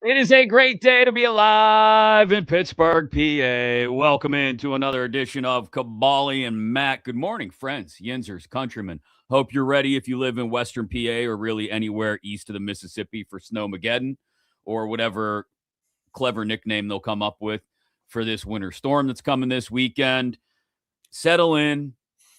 It is a great day to be alive in Pittsburgh, PA. Welcome into another edition of Kaboly+Mack. Good morning, friends, Yinzers, countrymen. Hope you're ready if you live in Western PA or really anywhere east of the Mississippi for Snowmageddon or whatever clever nickname they'll come up with for this winter storm that's coming this weekend. Settle in,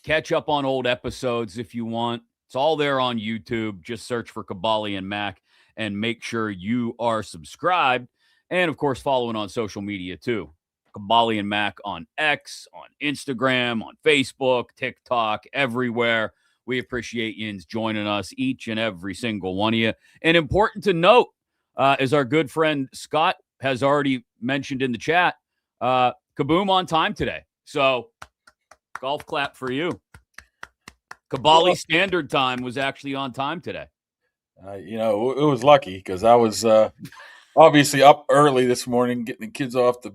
catch up on old episodes if you want. It's all there on YouTube. Just search for Kaboly+Mack and make sure you are subscribed. And of course, following on social media too. Kaboly+Mack on X, on Instagram, on Facebook, TikTok, everywhere. We appreciate Yins joining us, each and every single one of you. And important to note, as our good friend Scott has already mentioned in the chat, Kaboom on time today. So golf clap for you. Kaboly Standard Time was actually on time today. It was lucky because I was obviously up early this morning getting the kids off to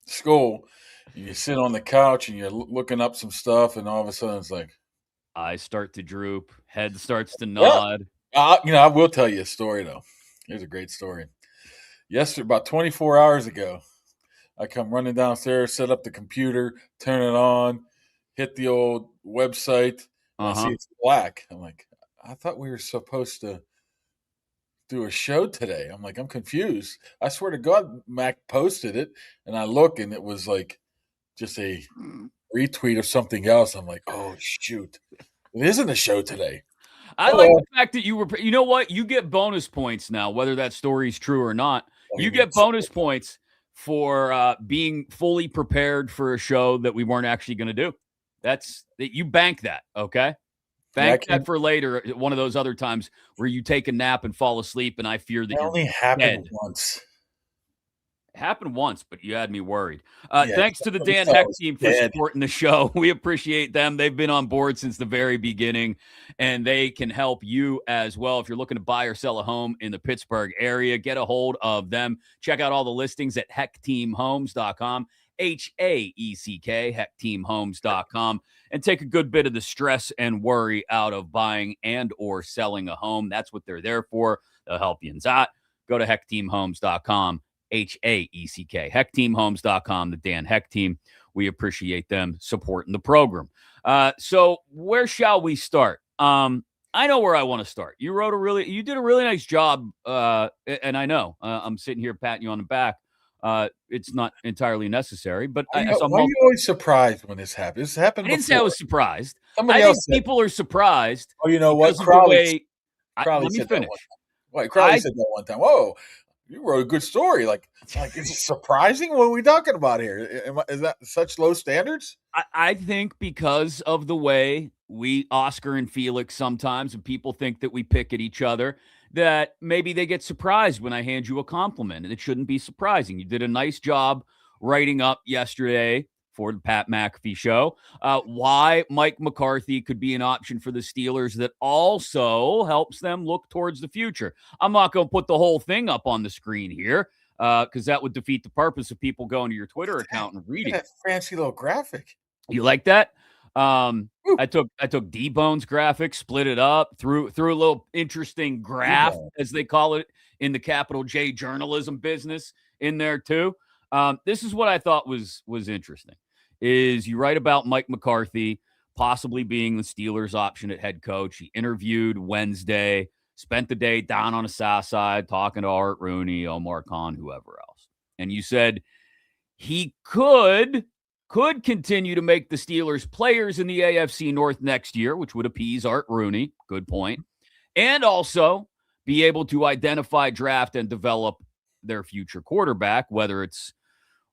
school. You sit on the couch and you're looking up some stuff, and all of a sudden it's like eyes start to droop, head starts to nod. I will tell you a story though. Here's a great story. Yesterday, about 24 hours ago, I come running downstairs, set up the computer, turn it on, hit the old website. I see it's black. I'm like, I thought we were supposed to do a show today. I'm like, I'm confused. I swear to God, Mac posted it, and I look, and it was like just a retweet of something else. I'm like, oh shoot, it isn't a show today. I like the fact that you were. You know what? You get bonus points now, whether that story's true or not. You get bonus points for being fully prepared for a show that we weren't actually going to do. That's that you bank that, okay? Bank that for later. One of those other times where you take a nap and fall asleep, and I fear that it only happened dead. once. It happened once, but you had me worried. Thanks to the Dan Heck team for supporting the show. We appreciate them. They've been on board since the very beginning, and they can help you as well. If you're looking to buy or sell a home in the Pittsburgh area, get a hold of them. Check out all the listings at heckteamhomes.com. HAECK, heckteamhomes.com, and take a good bit of the stress and worry out of buying and or selling a home. That's what they're there for. They'll help you in that. Go to heckteamhomes.com, HAECK, heckteamhomes.com, the Dan Heck team. We appreciate them supporting the program. So where shall we start? I know where I want to start. You did a really nice job, and I know I'm sitting here patting you on the back. It's not entirely necessary, but why are you always surprised when this happens? This happened before. I didn't say I was surprised. Somebody else think people are surprised. Oh, you know what? Crowley let me finish. Wait, Crowley said that one time. Whoa, you wrote a good story. Like is it surprising? What are we talking about here? Is that such low standards? I think because of the way we Oscar and Felix sometimes, and people think that we pick at each other, that maybe they get surprised when I hand you a compliment, and it shouldn't be surprising. You did a nice job writing up yesterday for the Pat McAfee show why Mike McCarthy could be an option for the Steelers that also helps them look towards the future. I'm not going to put the whole thing up on the screen here because that would defeat the purpose of people going to your Twitter account and reading that fancy little graphic. You like that? I took D-Bone's graphic, split it up, threw a little interesting graph, as they call it in the capital J journalism business in there too. This is what I thought was interesting, is you write about Mike McCarthy possibly being the Steelers' option at head coach. He interviewed Wednesday, spent the day down on the south side talking to Art Rooney, Omar Khan, whoever else. And you said he could continue to make the Steelers players in the AFC North next year, which would appease Art Rooney. Good point. And also be able to identify, draft, and develop their future quarterback, whether it's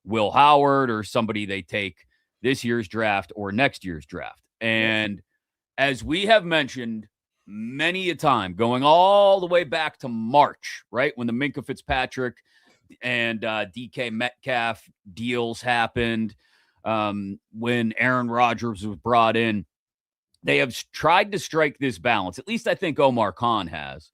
Will Howard or somebody they take this year's draft or next year's draft. And as we have mentioned many a time, going all the way back to March, right, when the Minkah Fitzpatrick and DK Metcalf deals happened, when Aaron Rodgers was brought in, they have tried to strike this balance, at least I think Omar Khan has,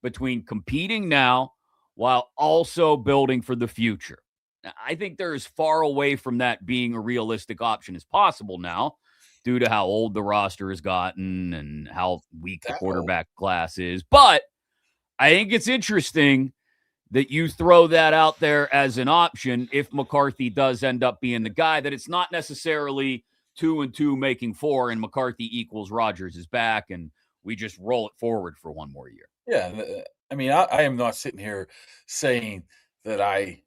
between competing now while also building for the future. Now, I think they're as far away from that being a realistic option as possible now, due to how old the roster has gotten and how weak the quarterback class is. But I think it's interesting that you throw that out there as an option if McCarthy does end up being the guy, that it's not necessarily 2 and 2 making 4 and McCarthy equals Rodgers is back and we just roll it forward for one more year. Yeah, I mean, I am not sitting here saying that I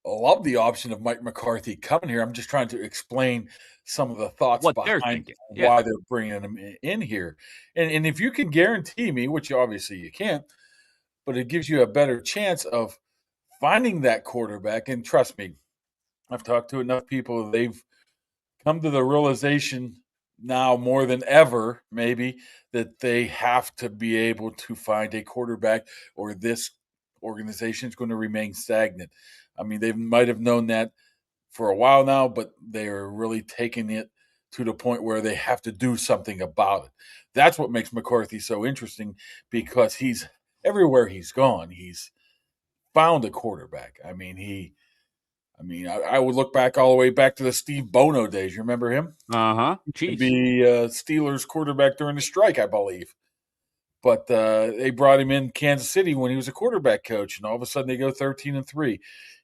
love the option of Mike McCarthy coming here. I'm just trying to explain some of the thoughts What they're behind thinking. Yeah. why they're bringing him in here. And if you can guarantee me, which obviously you can't, but it gives you a better chance of finding that quarterback. And trust me, I've talked to enough people, they've come to the realization now more than ever, maybe, that they have to be able to find a quarterback or this organization is going to remain stagnant. I mean, they might have known that for a while now, but they are really taking it to the point where they have to do something about it. That's what makes McCarthy so interesting, because he's everywhere he's gone, he's found a quarterback. I would look back all the way back to the Steve Bono days. You remember him? Chiefs. To be Steelers quarterback during the strike, I believe. But they brought him in Kansas City when he was a quarterback coach, and all of a sudden they go 13-3.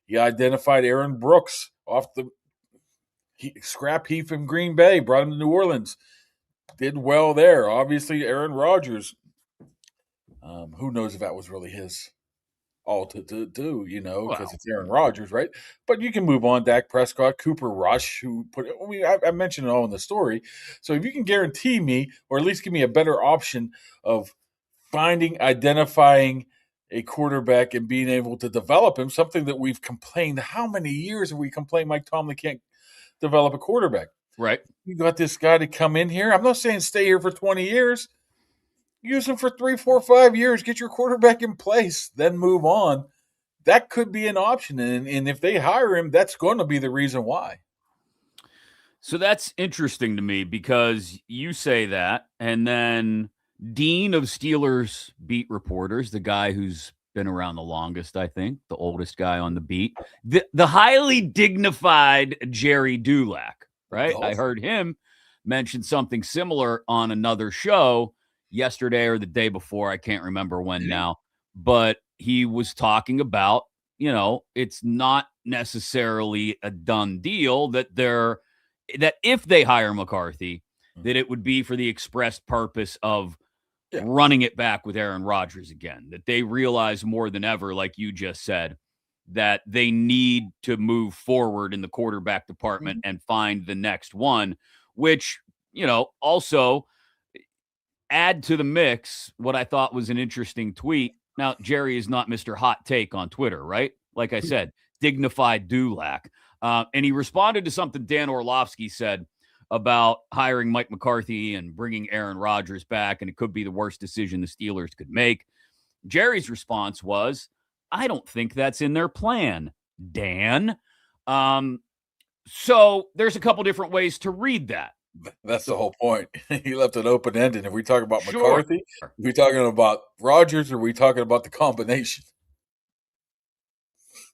He identified Aaron Brooks off the scrap heap from Green Bay, brought him to New Orleans, did well there. Obviously, Aaron Rodgers. Who knows if that was really his all to do, because it's Aaron Rodgers, right? But you can move on. Dak Prescott, Cooper Rush, I mentioned it all in the story. So if you can guarantee me, or at least give me a better option of identifying a quarterback and being able to develop him, something that we've complained, how many years have we complained Mike Tomlin can't develop a quarterback? Right. You got this guy to come in here. I'm not saying stay here for 20 years. Use him for 3, 4, 5 years. Get your quarterback in place, then move on. That could be an option. And if they hire him, that's going to be the reason why. So that's interesting to me, because you say that, and then Dean of Steelers beat reporters, the guy who's been around the longest, I think, the oldest guy on the beat, the highly dignified Jerry Dulac, right? I heard him mention something similar on another show yesterday or the day before. I can't remember when now, but he was talking about, it's not necessarily a done deal that if they hire McCarthy, that it would be for the express purpose of running it back with Aaron Rodgers again, that they realize more than ever, like you just said, that they need to move forward in the quarterback department and find the next one, which, also add to the mix what I thought was an interesting tweet. Now, Jerry is not Mr. Hot Take on Twitter, right? Like I said, dignified Dulac. And he responded to something Dan Orlovsky said about hiring Mike McCarthy and bringing Aaron Rodgers back, and it could be the worst decision the Steelers could make. Jerry's response was, I don't think that's in their plan, Dan. So there's a couple different ways to read that. That's the whole point. He left it open-ended. If we talk about McCarthy, are we talking about Rodgers, or are we talking about the combination?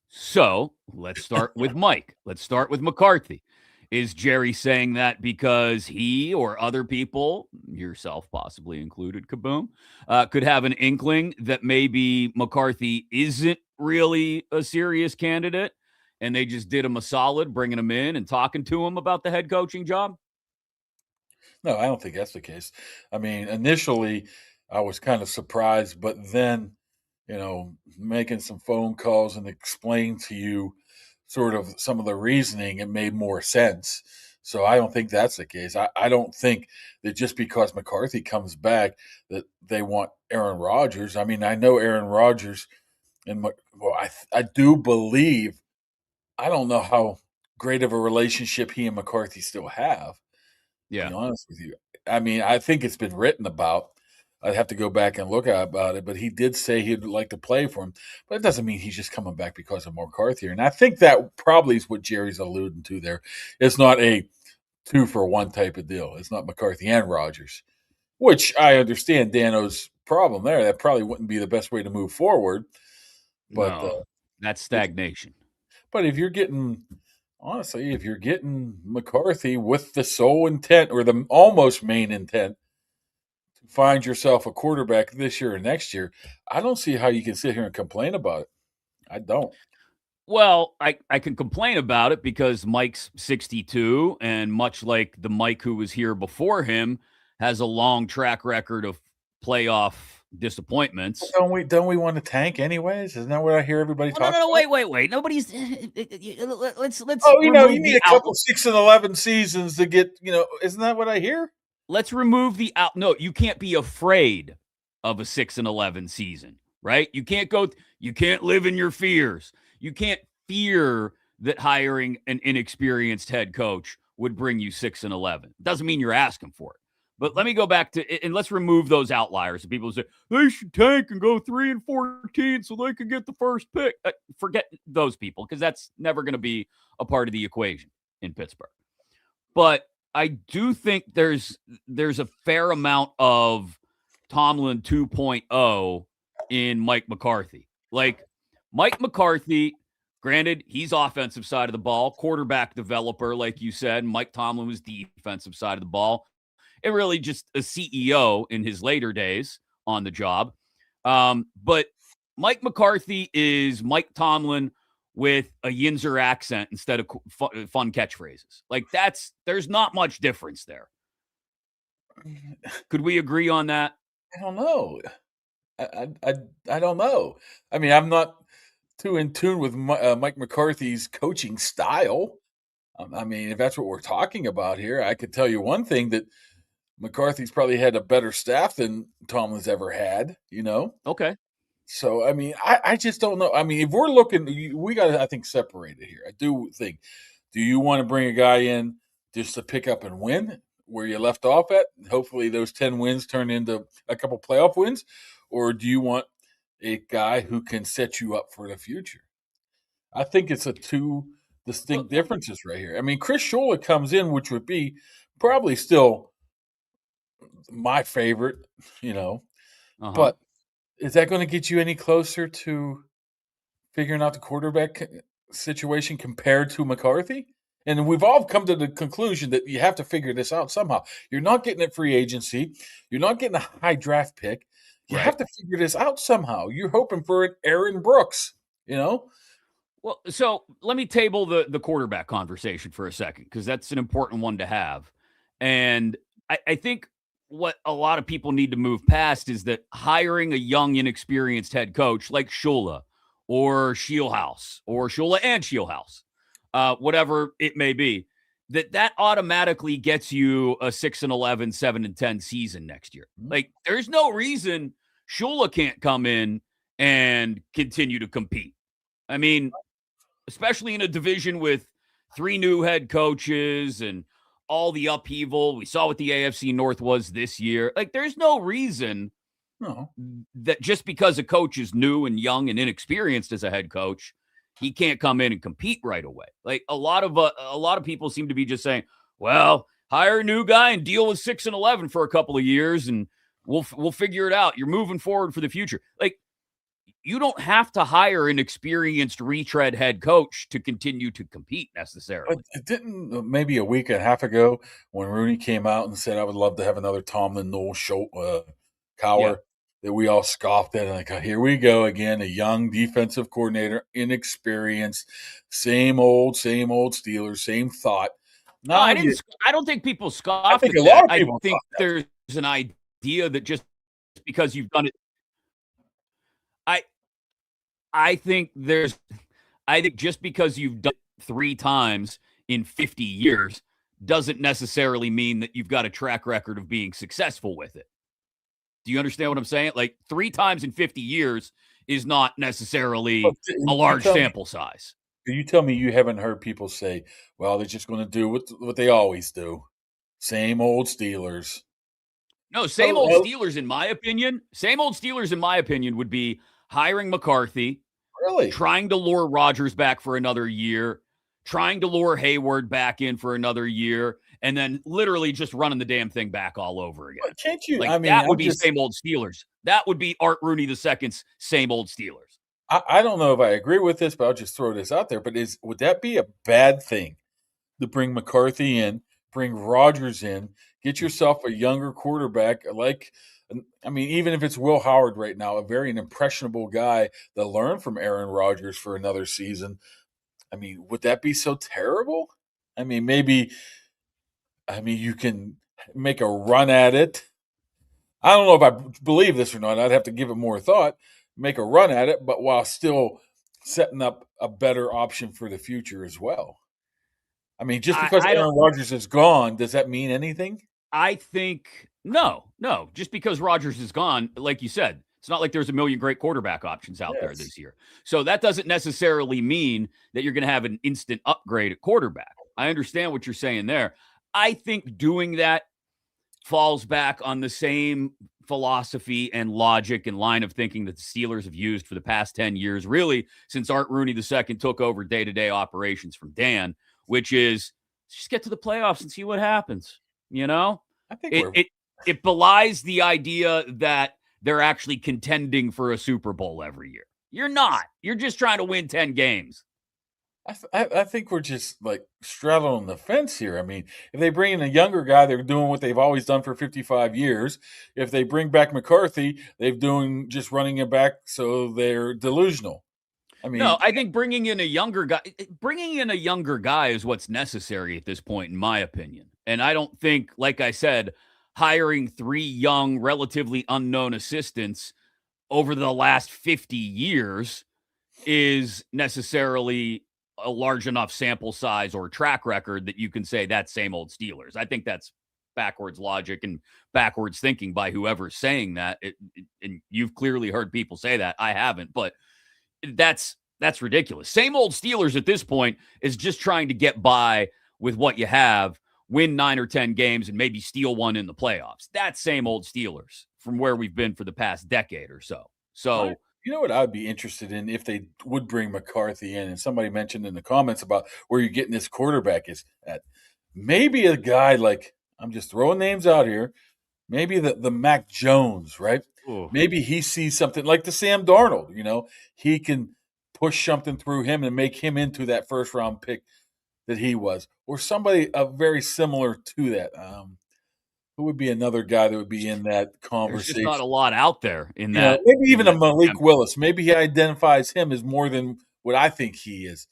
So let's start with Mike. Let's start with McCarthy. Is Jerry saying that because he or other people, yourself possibly included, Kaboom, could have an inkling that maybe McCarthy isn't really a serious candidate and they just did him a solid bringing him in and talking to him about the head coaching job? No, I don't think that's the case. I mean, initially, I was kind of surprised, but then, making some phone calls and explain to you sort of some of the reasoning, it made more sense. So I don't think that's the case. I don't think that just because McCarthy comes back that they want Aaron Rodgers. I mean, I know Aaron Rodgers, and I do believe, I don't know how great of a relationship he and McCarthy still have. Yeah. To be honest with you. I mean, I think it's been written about. I'd have to go back and look about it, but he did say he'd like to play for him. But it doesn't mean he's just coming back because of McCarthy. And I think that probably is what Jerry's alluding to there. It's not a 2-for-1 type of deal. It's not McCarthy and Rodgers, which I understand Dano's problem there. That probably wouldn't be the best way to move forward. But no, that's stagnation. But if you're getting McCarthy with the sole intent, or the almost main intent, to find yourself a quarterback this year or next year, I don't see how you can sit here and complain about it. I don't. Well, I can complain about it because Mike's 62, and much like the Mike who was here before him, has a long track record of playoff But disappointments. don't we want to tank anyways? Isn't that what I hear everybody Oh, no, talk no, no, about? wait. Nobody's. Let's Oh, you remove need the a out. couple 6-11 seasons to get. Isn't that what I hear? Let's remove the out. No, you can't be afraid of a 6-11 season, right? You can't go. You can't live in your fears. You can't fear that hiring an inexperienced head coach would bring you 6-11. Doesn't mean you're asking for it. But let me go back to and let's remove those outliers. The people who say they should tank and go 3-14 so they could get the first pick. Forget those people because that's never going to be a part of the equation in Pittsburgh. But I do think there's a fair amount of Tomlin 2.0 in Mike McCarthy. Like Mike McCarthy, granted, he's offensive side of the ball, quarterback developer, like you said. Mike Tomlin was defensive side of the ball. And really just a CEO in his later days on the job. But Mike McCarthy is Mike Tomlin with a Yinzer accent instead of fun catchphrases. Like there's not much difference there. Could we agree on that? I don't know. I don't know. I mean, I'm not too in tune with Mike McCarthy's coaching style. I mean, if that's what we're talking about here, I could tell you one thing that McCarthy's probably had a better staff than Tomlin's ever had. Okay. So, I mean, I just don't know. I mean, if we're looking, we got to, I think, separate it here. I do think, do you want to bring a guy in just to pick up and win where you left off at? Hopefully, those 10 wins turn into a couple playoff wins. Or do you want a guy who can set you up for the future? I think it's a two distinct differences right here. I mean, Chris Shula comes in, which would be probably still my favorite, but is that going to get you any closer to figuring out the quarterback situation compared to McCarthy? And we've all come to the conclusion that you have to figure this out somehow. You're not getting a free agency. You're not getting a high draft pick. You have to figure this out somehow. You're hoping for an Aaron Brooks, Well, so let me table the quarterback conversation for a second because that's an important one to have. And I think what a lot of people need to move past is that hiring a young, inexperienced head coach like Shula or Scheelhaase or Shula and Scheelhaase, whatever it may be, that automatically gets you a 6-11, 7-10 season next year. Like, there's no reason Shula can't come in and continue to compete. I mean, especially in a division with 3 new head coaches and all the upheaval. We saw what the AFC North was this year. Like, there's no reason that just because a coach is new and young and inexperienced as a head coach, he can't come in and compete right away. Like a lot of people seem to be just saying, "Well, hire a new guy and deal with 6-11 for a couple of years, and we'll figure it out. You're moving forward for the future." Like, you don't have to hire an experienced retread head coach to continue to compete necessarily. But it didn't maybe a week and a half ago when Rooney came out and said, "I would love to have another Tomlin, Noel Cowher," that we all scoffed at. Like, here we go again, a young defensive coordinator, inexperienced, same old Steelers, same thought. No, I don't think people scoffed. I think a lot of people. I think there's an idea that just because you've done it, I think just because you've done it 3 times in 50 years doesn't necessarily mean that you've got a track record of being successful with it. Do you understand what I'm saying? Like 3 times in 50 years is not necessarily a large sample size. You tell me you haven't heard people say, "Well, they're just going to do what they always do. Same old Steelers." No, same old Steelers in my opinion. Same old Steelers in my opinion would be hiring McCarthy, really trying to lure Rodgers back for another year, trying to lure Hayward back in for another year, and then literally just running the damn thing back all over again. But can't you? Like, I mean, that would be same old Steelers. That would be Art Rooney II's same old Steelers. I don't know if I agree with this, but I'll just throw this out there. But would that be a bad thing to bring McCarthy in, bring Rodgers in, get yourself a younger quarterback like I mean, even if it's Will Howard right now, a very impressionable guy that learned from Aaron Rodgers for another season, I mean, would that be so terrible? I mean, maybe, I mean, you can make a run at it. I don't know if I believe this or not. I'd have to give it more thought, make a run at it, but while still setting up a better option for the future as well. I mean, just because I don't. Aaron Rodgers is gone, does that mean anything? I think no. Just because Rodgers is gone, like you said, it's not like there's a million great quarterback options out there Yes. this year. So that doesn't necessarily mean that you're going to have an instant upgrade at quarterback. I understand what you're saying there. I think doing that falls back on the same philosophy and logic and line of thinking that the Steelers have used for the past 10 years, really, since Art Rooney II took over day-to-day operations from Dan, which is just get to the playoffs and see what happens. You know, I think it belies the idea that they're actually contending for a Super Bowl every year. You're not. You're just trying to win 10 games. I think we're just like straddling the fence here. I mean, if they bring in a younger guy, they're doing what they've always done for 55 years. If they bring back McCarthy, they've doing just running it back, so they're delusional. I mean, No, I think bringing in a younger guy is what's necessary at this point, in my opinion. And I don't think, like I said, hiring 3 young, relatively unknown assistants over the last 50 years is necessarily a large enough sample size or track record that you can say that's same old Steelers. I think that's backwards logic and backwards thinking by whoever's saying that. And you've clearly heard people say that. I haven't, but that's ridiculous. Same old Steelers at this point is just trying to get by with what you have, win 9 or 10 games, and maybe steal one in the playoffs. That's same old Steelers from where we've been for the past decade or so. So, you know what I'd be interested in if they would bring McCarthy in, and somebody mentioned in the comments about where you're getting this quarterback is at. Maybe a guy like, I'm just throwing names out here, maybe the Mac Jones, right? ooh. Maybe he sees something like the Sam Darnold, he can push something through him and make him into that first round pick that he was, or somebody very similar to that. Who would be another guy that would be in that There's conversation? just not a lot out there in that. Maybe even a Malik Willis. Maybe he identifies him as more than what I think he is.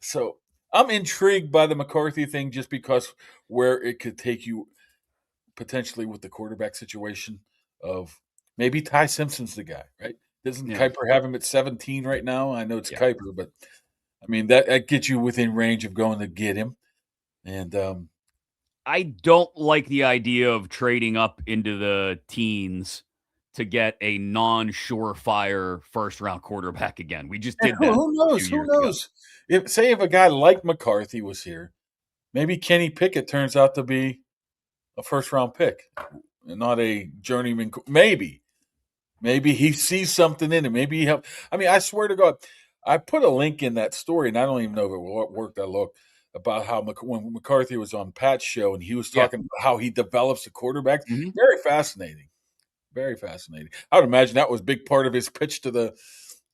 So I'm intrigued by the McCarthy thing just because where it could take you potentially with the quarterback situation of maybe Ty Simpson's the guy, right? Doesn't Kuiper have him at 17 right now? I know it's Kuiper, but I mean that gets you within range of going to get him. And I don't like the idea of trading up into the teens to get a non-surefire first-round quarterback again. We just did that. Who knows? Who knows? If a guy like McCarthy was here, maybe Kenny Pickett turns out to be a first-round pick, and not a journeyman. Maybe he sees something in it. Maybe he helped. I mean, I swear to God, I put a link in that story, and I don't even know if it worked. I looked about how when McCarthy was on Pat's show, and he was talking about how he develops the quarterbacks. Mm-hmm. Very fascinating. Very fascinating. I would imagine that was a big part of his pitch to the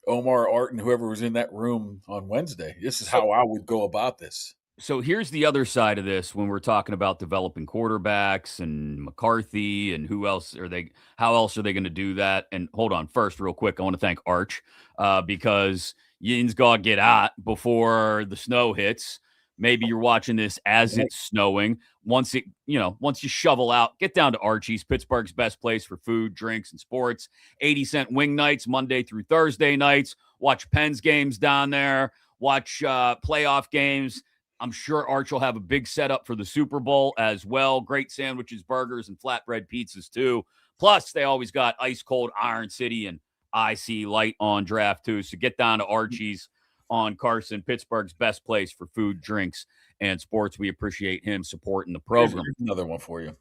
Omar, Art, and whoever was in that room on Wednesday. This is how I would go about this. So here's the other side of this when we're talking about developing quarterbacks and McCarthy and how else are they going to do that? And hold on, first, real quick, I want to thank Arch because Yin's got to get out before the snow hits. Maybe you're watching this as it's snowing. Once you shovel out, get down to Archie's, Pittsburgh's best place for food, drinks, and sports. 80-cent wing nights, Monday through Thursday nights. Watch Penn's games down there. Watch playoff games. I'm sure Arch will have a big setup for the Super Bowl as well. Great sandwiches, burgers, and flatbread pizzas, too. Plus, they always got ice-cold Iron City and IC Light on draft, too. So get down to Archie's on Carson, Pittsburgh's best place for food, drinks, and sports. We appreciate him supporting the program. Here's another one for you.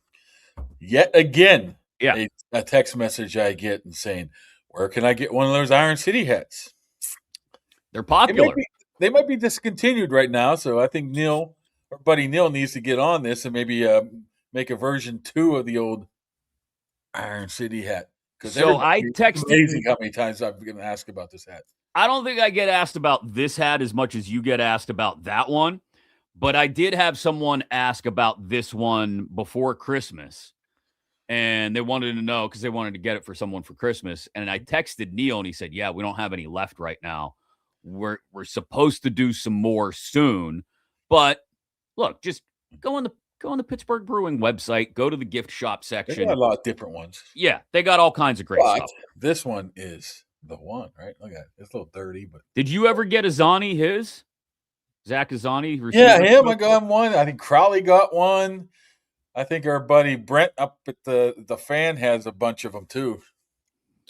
Yet again, a text message I get and saying, where can I get one of those Iron City hats? They're popular. They might be discontinued right now, so I think our buddy Neil needs to get on this and maybe make a version 2 of the old Iron City hat. So I texted. Amazing how many times I've been asked about this hat. I don't think I get asked about this hat as much as you get asked about that one, but I did have someone ask about this one before Christmas. and they wanted to know because they wanted to get it for someone for Christmas. And I texted Neil, and he said, "Yeah, we don't have any left right now. We're supposed to do some more soon, but look, just go on the Pittsburgh Brewing website, go to the gift shop They got section. a lot of different ones. Yeah, they got all kinds of great But stuff. this one is the one, right? Look at it. It's a little dirty, but Did you ever get Azani his? Zach Azani? yeah, him. I Trophy? got one. I think Crowley got one. I think our buddy Brent up at the fan has a bunch of them too,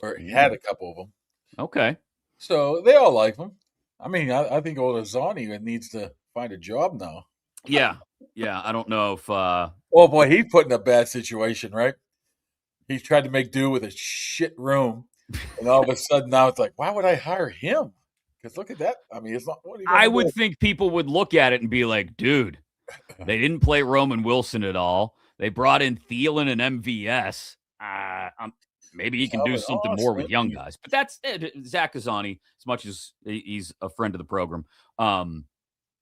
or he had a couple of them. Okay. So they all like him. I mean, I think old Azani needs to find a job now. Yeah. Yeah. I don't know if Oh boy, he's put in a bad situation, right? He tried to make do with a shit room, and all of a sudden now it's like, why would I hire him? Because look at that. I mean, it's not. What are you I gonna would do? think people would look at it and be like, dude, they didn't play Roman Wilson at all. They brought in Thielen and MVS. Maybe he can do Calvin something more with Austin. young guys. But that's Zach Azani, as much as he's a friend of the program,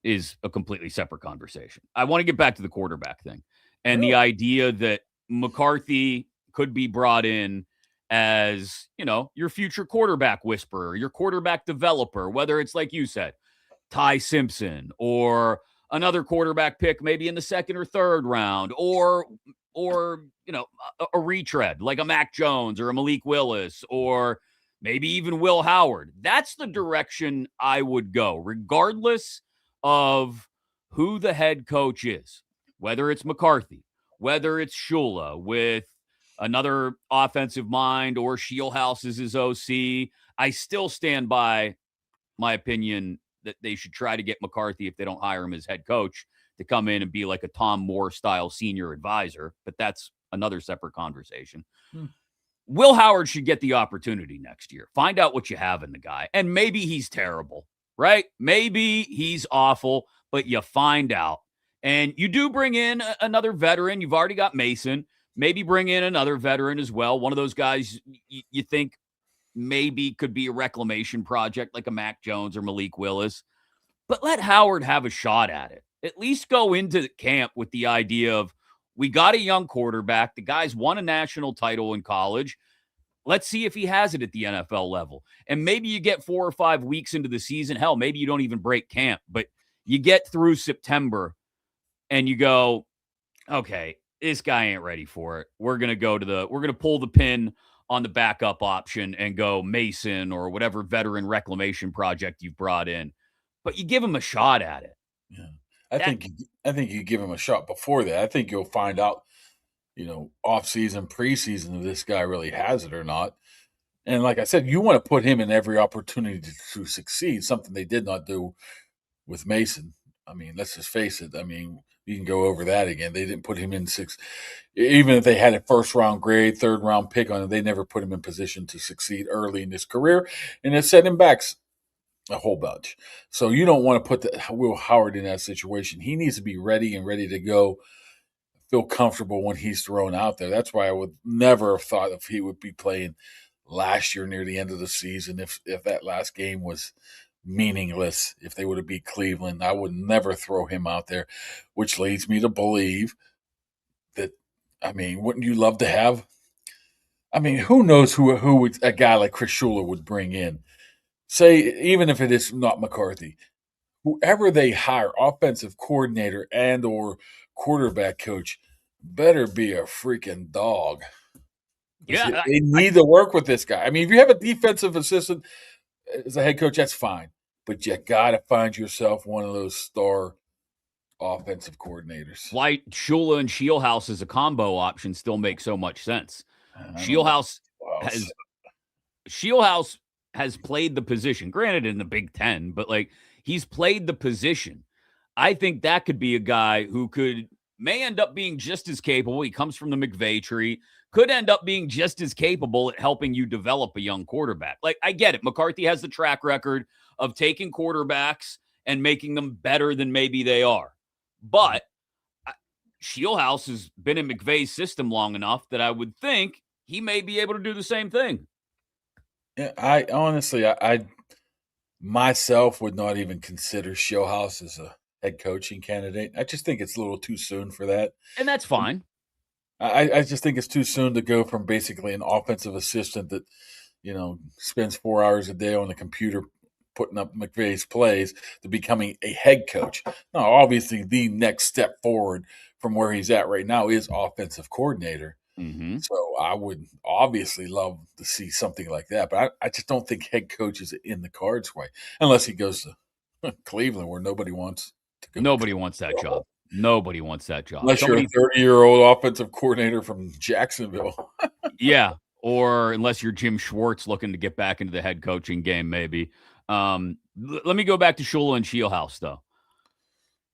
is a completely separate conversation. I want to get back to the quarterback thing and the idea that McCarthy could be brought in as, your future quarterback whisperer, your quarterback developer, whether it's like you said, Ty Simpson or another quarterback pick maybe in the second or third round or a retread like a Mac Jones or a Malik Willis or maybe even Will Howard. That's the direction I would go, regardless of who the head coach is, whether it's McCarthy, whether it's Shula with another offensive mind or Scheelhaase is his OC. I still stand by my opinion that they should try to get McCarthy, if they don't hire him as head coach, to come in and be like a Tom Moore style senior advisor. But that's another separate conversation. Will Howard should get the opportunity next year. Find out what you have in the guy. And maybe he's terrible, right? Maybe he's awful, but you find out. And you do bring in another veteran. You've already got Mason. Maybe bring in another veteran as well. One of those guys you think maybe could be a reclamation project like a Mac Jones or Malik Willis. But let Howard have a shot at it. At least go into camp with the idea of, we got a young quarterback. The guy's won a national title in college. Let's see if he has it at the NFL level. And maybe you get 4 or 5 weeks into the season. Hell, maybe you don't even break camp, but you get through September and you go, okay, this guy ain't ready for it. We're going to pull the pin on the backup option and go Mason or whatever veteran reclamation project you've brought in. But you give him a shot at it. Yeah. I think you give him a shot before that. I think you'll find out, off season, preseason, if this guy really has it or not. And like I said, you want to put him in every opportunity to succeed, something they did not do with Mason. I mean, let's just face it. I mean, you can go over that again. They didn't put him in even if they had a first round grade, third round pick on it, they never put him in position to succeed early in his career. And it set him back a whole bunch. So you don't want to put Will Howard in that situation. He needs to be ready to go, feel comfortable when he's thrown out there. That's why I would never have thought if he would be playing last year near the end of the season, if that last game was meaningless, if they would have beat Cleveland. I would never throw him out there, which leads me to believe that, I mean, wouldn't you love to have? I mean, who knows who a guy like Chris Shula would bring in? Say, even if it is not McCarthy, whoever they hire, offensive coordinator and or quarterback coach, better be a freaking dog. Yeah, they need to work with this guy. I mean, if you have a defensive assistant as a head coach, that's fine. But you got to find yourself one of those star offensive coordinators. why Shula and Scheelhaase as a combo option still makes so much sense. Scheelhaase has played the position, granted in the Big Ten, but like he's played the position. I think that could be a guy who may end up being just as capable. He comes from the McVay tree, could end up being just as capable at helping you develop a young quarterback. Like, I get it. McCarthy has the track record of taking quarterbacks and making them better than maybe they are. But Scheelhaase has been in McVay's system long enough that I would think he may be able to do the same thing. Yeah, I honestly, I myself would not even consider Scheelhaase as a head coaching candidate. I just think it's a little too soon for that. And that's fine. I just think it's too soon to go from basically an offensive assistant that, spends 4 hours a day on the computer putting up McVay's plays to becoming a head coach. Now, obviously, the next step forward from where he's at right now is offensive coordinator. Mm-hmm. So I would obviously love to see something like that, but I just don't think head coach is in the cards way, unless he goes to Cleveland, where nobody wants to go to Nobody wants that Cleveland. job. Nobody wants that job. Unless you're a Somebody, 30-year-old offensive coordinator from Jacksonville. yeah, or unless you're Jim Schwartz looking to get back into the head coaching game, maybe. Let me go back to Shula and Scheelhaase, though.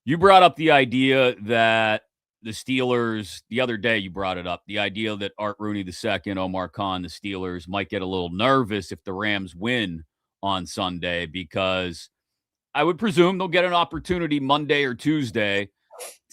You brought up the idea that the Steelers, the other day you brought it up, the idea that Art Rooney II, Omar Khan, the Steelers might get a little nervous if the Rams win on Sunday, because I would presume they'll get an opportunity Monday or Tuesday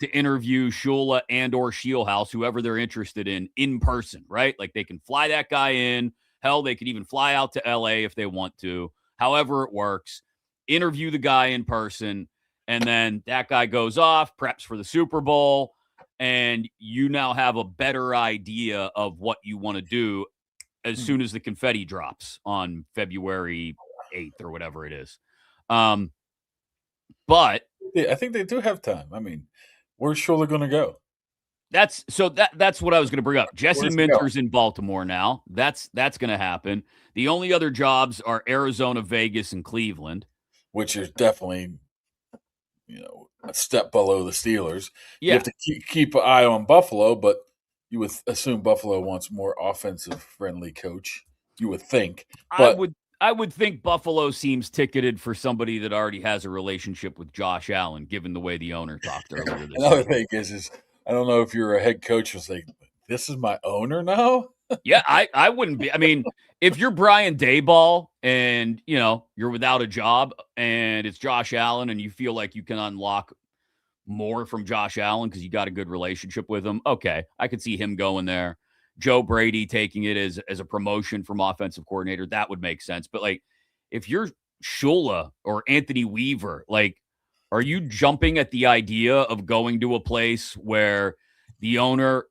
to interview Shula and or Scheelhaase, whoever they're interested in person, right? Like they can fly that guy in. Hell, they could even fly out to LA if they want to. However it works, interview the guy in person, and then that guy goes off, preps for the Super Bowl, and you now have a better idea of what you want to do as soon as the confetti drops on February 8th or whatever it is. But I think they do have time. I mean, where's Shula going to go? that's what I was going to bring up. Jesse Where's he Minter's in Baltimore now. That's going to happen. The only other jobs are Arizona, Vegas, and Cleveland, which is definitely, a step below the Steelers. You Yeah, have to keep an eye on Buffalo, but you would assume Buffalo wants more offensive friendly coach. You would think, but I would think Buffalo seems ticketed for somebody that already has a relationship with Josh Allen, given the way the owner talked earlier this another week. thing is I don't know if you're a head coach and say, this is my owner now. Yeah, I wouldn't be. I mean, if you're Brian Daboll and you're without a job and it's Josh Allen and you feel like you can unlock more from Josh Allen because you got a good relationship with him, okay, I could see him going there. Joe Brady taking it as a promotion from offensive coordinator, that would make sense. But like, if you're Shula or Anthony Weaver, like, are you jumping at the idea of going to a place where the owner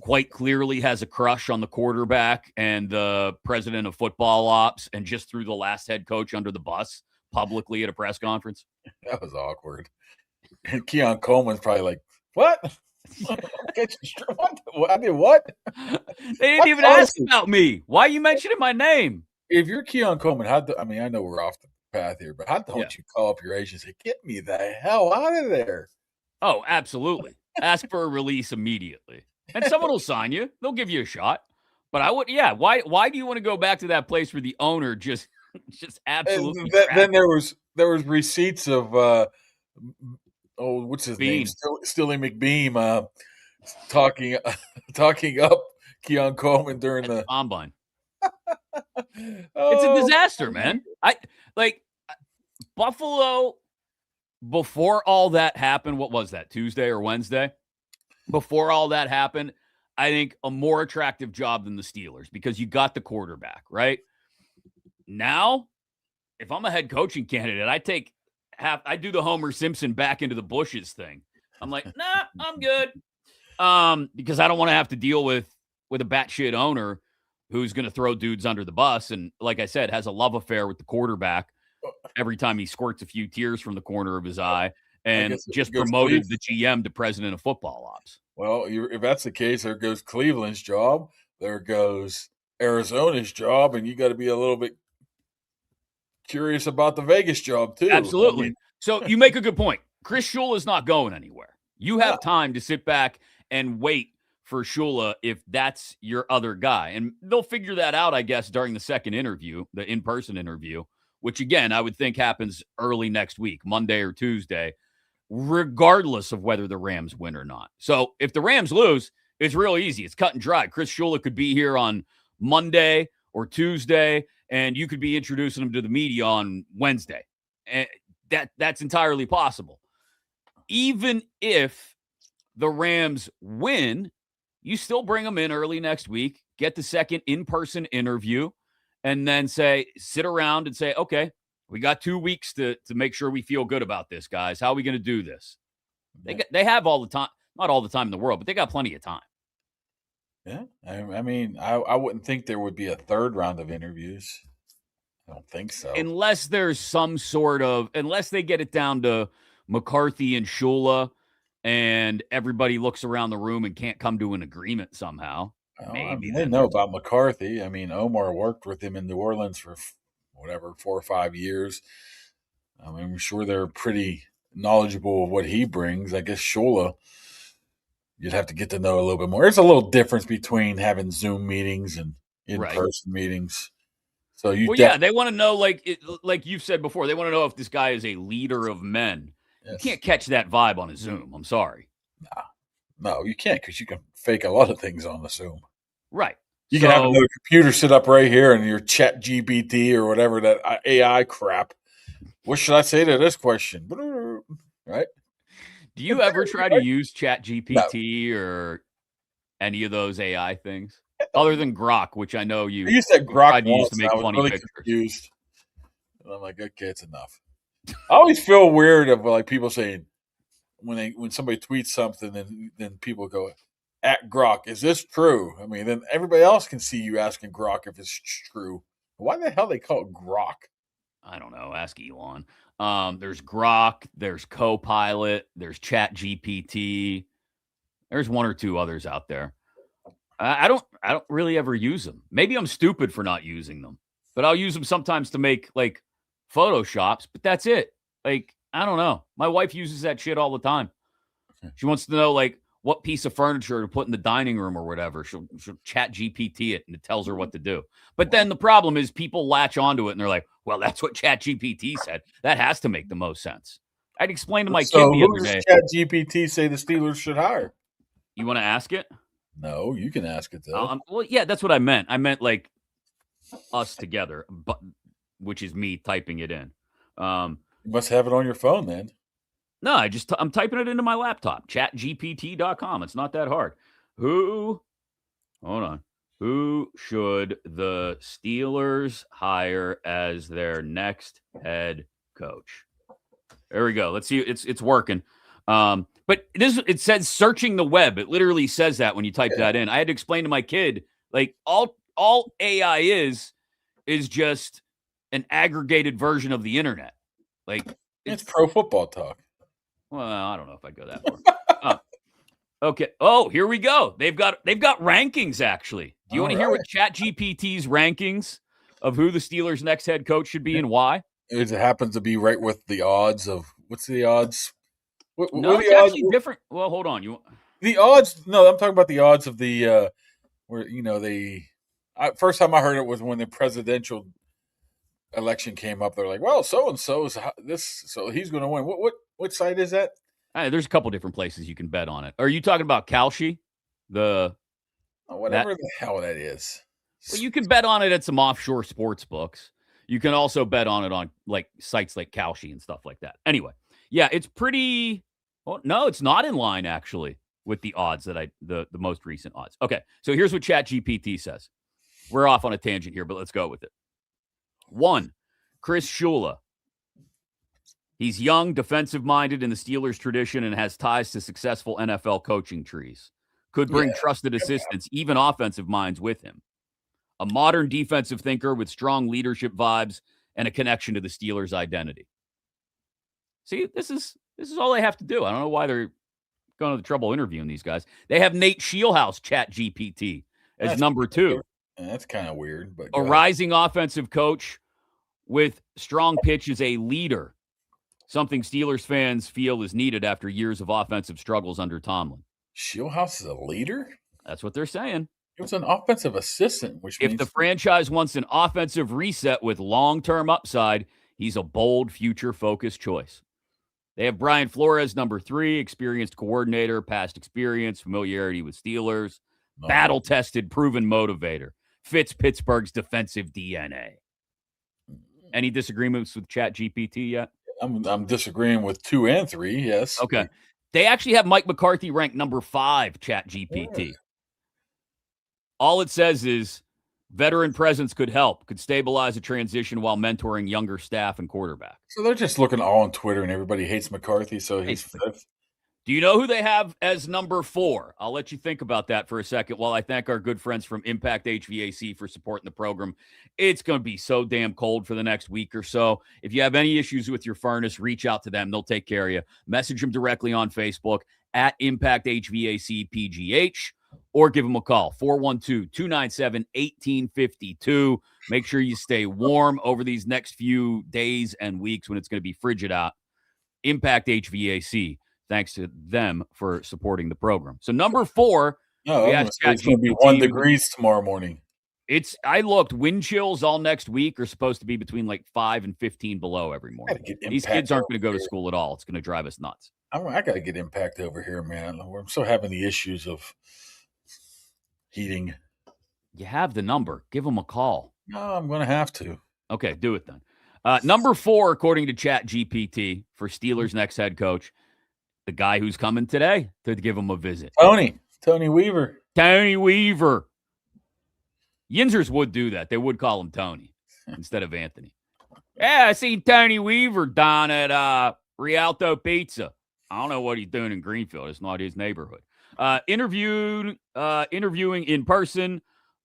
quite clearly has a crush on the quarterback and the president of football ops and just threw the last head coach under the bus publicly at a press conference? That was awkward. And Keon Coleman's probably like, what? What? I did what? They didn't even ask about me. Why are you mentioning my name? If you're Keon Coleman, I know we're off the path here, but how don't you call up your agent and say, get me the hell out of there? Oh, absolutely. Ask for a release immediately. And someone will sign you. They'll give you a shot. But I would, why do you want to go back to that place where the owner just absolutely then there was receipts of what's his name? Stilly McBeam talking up Keon Coleman during the combine. It's a disaster, man. Buffalo, before all that happened, what was that, Tuesday or Wednesday? Before all that happened, I think a more attractive job than the Steelers because you got the quarterback, right? Now, if I'm a head coaching candidate, I do the Homer Simpson back into the bushes thing. I'm like, nah, I'm good. Because I don't want to have to deal with a batshit owner who's going to throw dudes under the bus. And like I said, has a love affair with the quarterback every time he squirts a few tears from the corner of his eye and just promoted the GM to president of football ops. Well, if that's the case, there goes Cleveland's job. There goes Arizona's job. And you got to be a little bit curious about the Vegas job too. Absolutely. I mean, so you make a good point. Chris Shula is not going anywhere. You have time to sit back and wait for Shula if that's your other guy. And they'll figure that out, I guess, during the second interview, the in-person interview, which, again, I would think happens early next week, Monday or Tuesday, regardless of whether the Rams win or not. So if the Rams lose, it's real easy. It's cut and dry. Chris Shula could be here on Monday or Tuesday, and you could be introducing him to the media on Wednesday. And that's entirely possible. Even if the Rams win, you still bring them in early next week, get the second in-person interview, and then sit around and say, okay, we got 2 weeks to make sure we feel good about this, guys. How are we going to do this? They have all the time, not all the time in the world, but they got plenty of time. Yeah, I mean, I wouldn't think there would be a third round of interviews. I don't think so. Unless there's some sort of, unless they get it down to McCarthy and Shula and everybody looks around the room and can't come to an agreement somehow. Well, I Maybe mean, they then know there's, about McCarthy. I mean, Omar worked with him in New Orleans for whatever 4 or 5 years. I mean, I'm sure they're pretty knowledgeable of what he brings. I guess Shula, you'd have to get to know a little bit more. There's a little difference between having Zoom meetings and right. in-person meetings. So you Well, yeah, definitely they want to know, like you've said before, they want to know if this guy is a leader of men. You yes. can't catch that vibe on a Zoom. I'm sorry. No, you can't because you can fake a lot of things on the Zoom. Right. You can have So, another computer sit up right here and your Chat GPT or whatever that AI crap. What should I say to this question? Right? do you ever try to use Chat No. GPT or any of those AI things other than Grok, which I know I used that you Grok tried to use to once and make I was funny really pictures? confused. And I'm like, okay, it's enough. I always feel weird of like people saying when somebody tweets something and then people go at Grok, is this true? I mean, then everybody else can see you asking Grok if it's true. Why the hell they call it Grok? I don't know. Ask Elon. There's Grok, there's Copilot, there's Chat GPT. There's one or two others out there. I don't really ever use them. Maybe I'm stupid for not using them, but I'll use them sometimes to make like Photoshops, but that's it. Like, I don't know. My wife uses that shit all the time. She wants to know like what piece of furniture to put in the dining room or whatever. She'll Chat GPT it and it tells her what to do. But then the problem is people latch onto it and they're like, well, that's what Chat GPT said. That has to make the most sense. I'd explain to my kid So the who other does day. Chat GPT say the Steelers should hire? You want to ask it? No, you can ask it though. Well, yeah, that's what I meant. I meant like us together, but which is me typing it in. You must have it on your phone then. No, I'm typing it into my laptop, chatgpt.com. It's not that hard. Hold on. Who should the Steelers hire as their next head coach? There we go. Let's see. It's working. But it says searching the web. It literally says that when you type that in. I had to explain to my kid, like all AI is just an aggregated version of the internet. Like It's pro football talk. well, I don't know if I'd go that far. Okay. Oh, here we go. They've got rankings actually. Do you want to hear what ChatGPT's rankings of who the Steelers' next head coach should be and why? It happens to be right with the odds of what's the odds? What No, are it's the odds? actually different. Well, hold on. The odds? No, I'm talking about the odds of the where first time I heard it was when the presidential election came up. They're like, well, so and so is this, so he's going to win. What site is that? There's a couple different places you can bet on it. Are you talking about Kalshi? Whatever the hell that is. Well, you can bet on it at some offshore sports books. You can also bet on it on like sites like Kalshi and stuff like that. Anyway, yeah, it's pretty. Well, no, it's not in line actually with the odds that the most recent odds. Okay, so here's what ChatGPT says. We're off on a tangent here, but let's go with it. 1, Chris Shula. He's young, defensive-minded in the Steelers tradition and has ties to successful NFL coaching trees. Could bring trusted assistants, even offensive minds with him. A modern defensive thinker with strong leadership vibes and a connection to the Steelers' identity. See, this is all they have to do. I don't know why they're going to the trouble interviewing these guys. They have Nate Scheelhaase Chat GPT as number 2. That's kind of weird, but a rising offensive coach with strong pitch as a leader. Something Steelers fans feel is needed after years of offensive struggles under Tomlin. Scheelhaase is a leader? That's what they're saying. He was an offensive assistant, which means if the franchise wants an offensive reset with long-term upside, he's a bold, future-focused choice. They have Brian Flores, number 3, experienced coordinator, past experience, familiarity with Steelers, battle-tested, proven motivator, fits Pittsburgh's defensive DNA. Any disagreements with ChatGPT yet? I'm disagreeing with 2 and 3, yes. Okay. They actually have Mike McCarthy ranked number 5 ChatGPT. All it says is veteran presence could help, could stabilize a transition while mentoring younger staff and quarterback. So they're just looking all on Twitter and everybody hates McCarthy, so he's 5th. Do you know who they have as number 4? I'll let you think about that for a second while I thank our good friends from Impact HVAC for supporting the program. It's going to be so damn cold for the next week or so. If you have any issues with your furnace, reach out to them. They'll take care of you. Message them directly on Facebook at Impact HVAC PGH or give them a call, 412-297-1852. Make sure you stay warm over these next few days and weeks when it's going to be frigid out. Impact HVAC. Thanks to them for supporting the program. So number 4, we asked it's going to be 1 degrees tomorrow morning. I looked, wind chills all next week are supposed to be between like 5 and 15 below every morning. These kids aren't going to go to school at all. It's going to drive us nuts. I got to get Impact over here, man. I'm still having the issues of heating. You have the number. Give them a call. No, I'm going to have to. Okay, do it then. Number 4, according to ChatGPT, for Steelers' next head coach, the guy who's coming today to give him a visit. Tony Weaver. Tony Weaver. Yinzers would do that. They would call him Tony instead of Anthony. Yeah, I seen Tony Weaver down at Rialto Pizza. I don't know what he's doing in Greenfield. It's not his neighborhood. Interviewing in person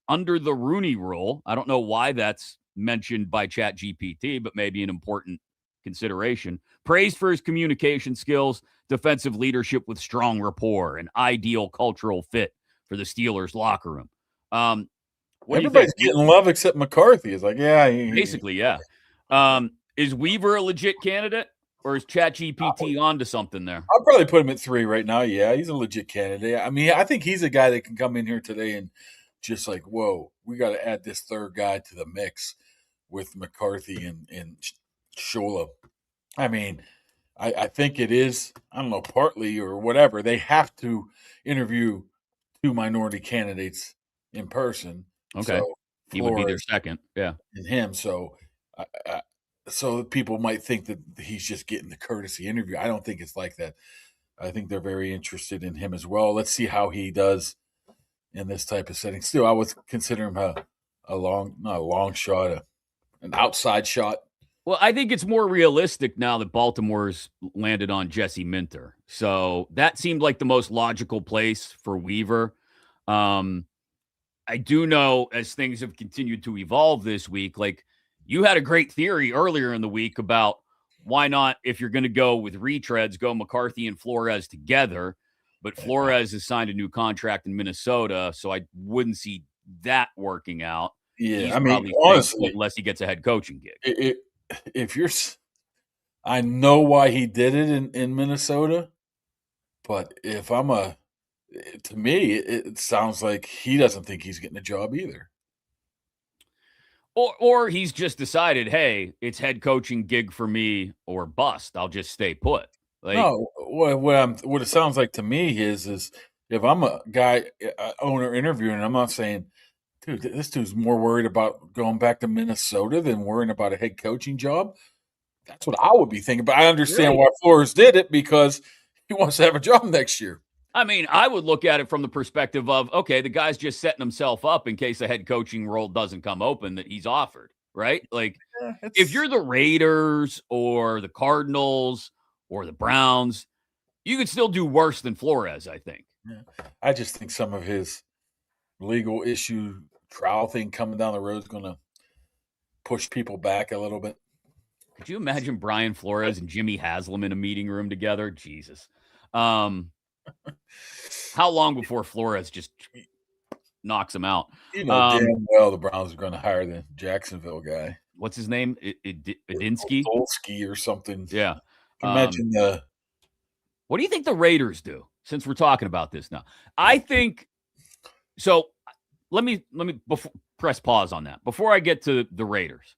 under the Rooney Rule. I don't know why that's mentioned by ChatGPT, but maybe an important consideration. Praised for his communication skills, defensive leadership with strong rapport, and ideal cultural fit for the Steelers locker room. Everybody's getting love except McCarthy. It's like, yeah. Basically, yeah. Is Weaver a legit candidate, or is ChatGPT onto something there? I'll probably put him at 3 right now. Yeah, he's a legit candidate. I mean, I think he's a guy that can come in here today and just like, whoa, we got to add this third guy to the mix with McCarthy and Shula. I mean, I think it is, I don't know, partly or whatever. They have to interview 2 minority candidates in person. Okay. So he would be their second. Yeah. And him. So, so people might think that he's just getting the courtesy interview. I don't think it's like that. I think they're very interested in him as well. Let's see how he does in this type of setting. Still, I would consider him not a long shot, an outside shot. Well, I think it's more realistic now that Baltimore's landed on Jesse Minter. So that seemed like the most logical place for Weaver. I do know as things have continued to evolve this week, like you had a great theory earlier in the week about why not, if you're going to go with retreads, go McCarthy and Flores together. But Flores has signed a new contract in Minnesota, so I wouldn't see that working out. Yeah, I mean, honestly, unless he gets a head coaching gig. I know why he did it in Minnesota, but to me, it sounds like he doesn't think he's getting a job either. Or he's just decided, hey, it's head coaching gig for me or bust. I'll just stay put. Like, no, what it sounds like to me is if I'm a guy owner interviewing, I'm not saying, dude, this dude's more worried about going back to Minnesota than worrying about a head coaching job. That's what I would be thinking. But I understand why Flores did it, because he wants to have a job next year. I mean, I would look at it from the perspective of, okay, the guy's just setting himself up in case a head coaching role doesn't come open that he's offered, right? Like, if you're the Raiders or the Cardinals or the Browns, you could still do worse than Flores, I think. Yeah. I just think some of his legal issue trial thing coming down the road is going to push people back a little bit. Could you imagine Brian Flores and Jimmy Haslam in a meeting room together? Jesus. How long before Flores just knocks him out? You know damn well the Browns are going to hire the Jacksonville guy. What's his name? Idinsky? Dolsky or something. Yeah. Imagine what do you think the Raiders do, since we're talking about this now? I think so. Let me press pause on that before I get to the Raiders.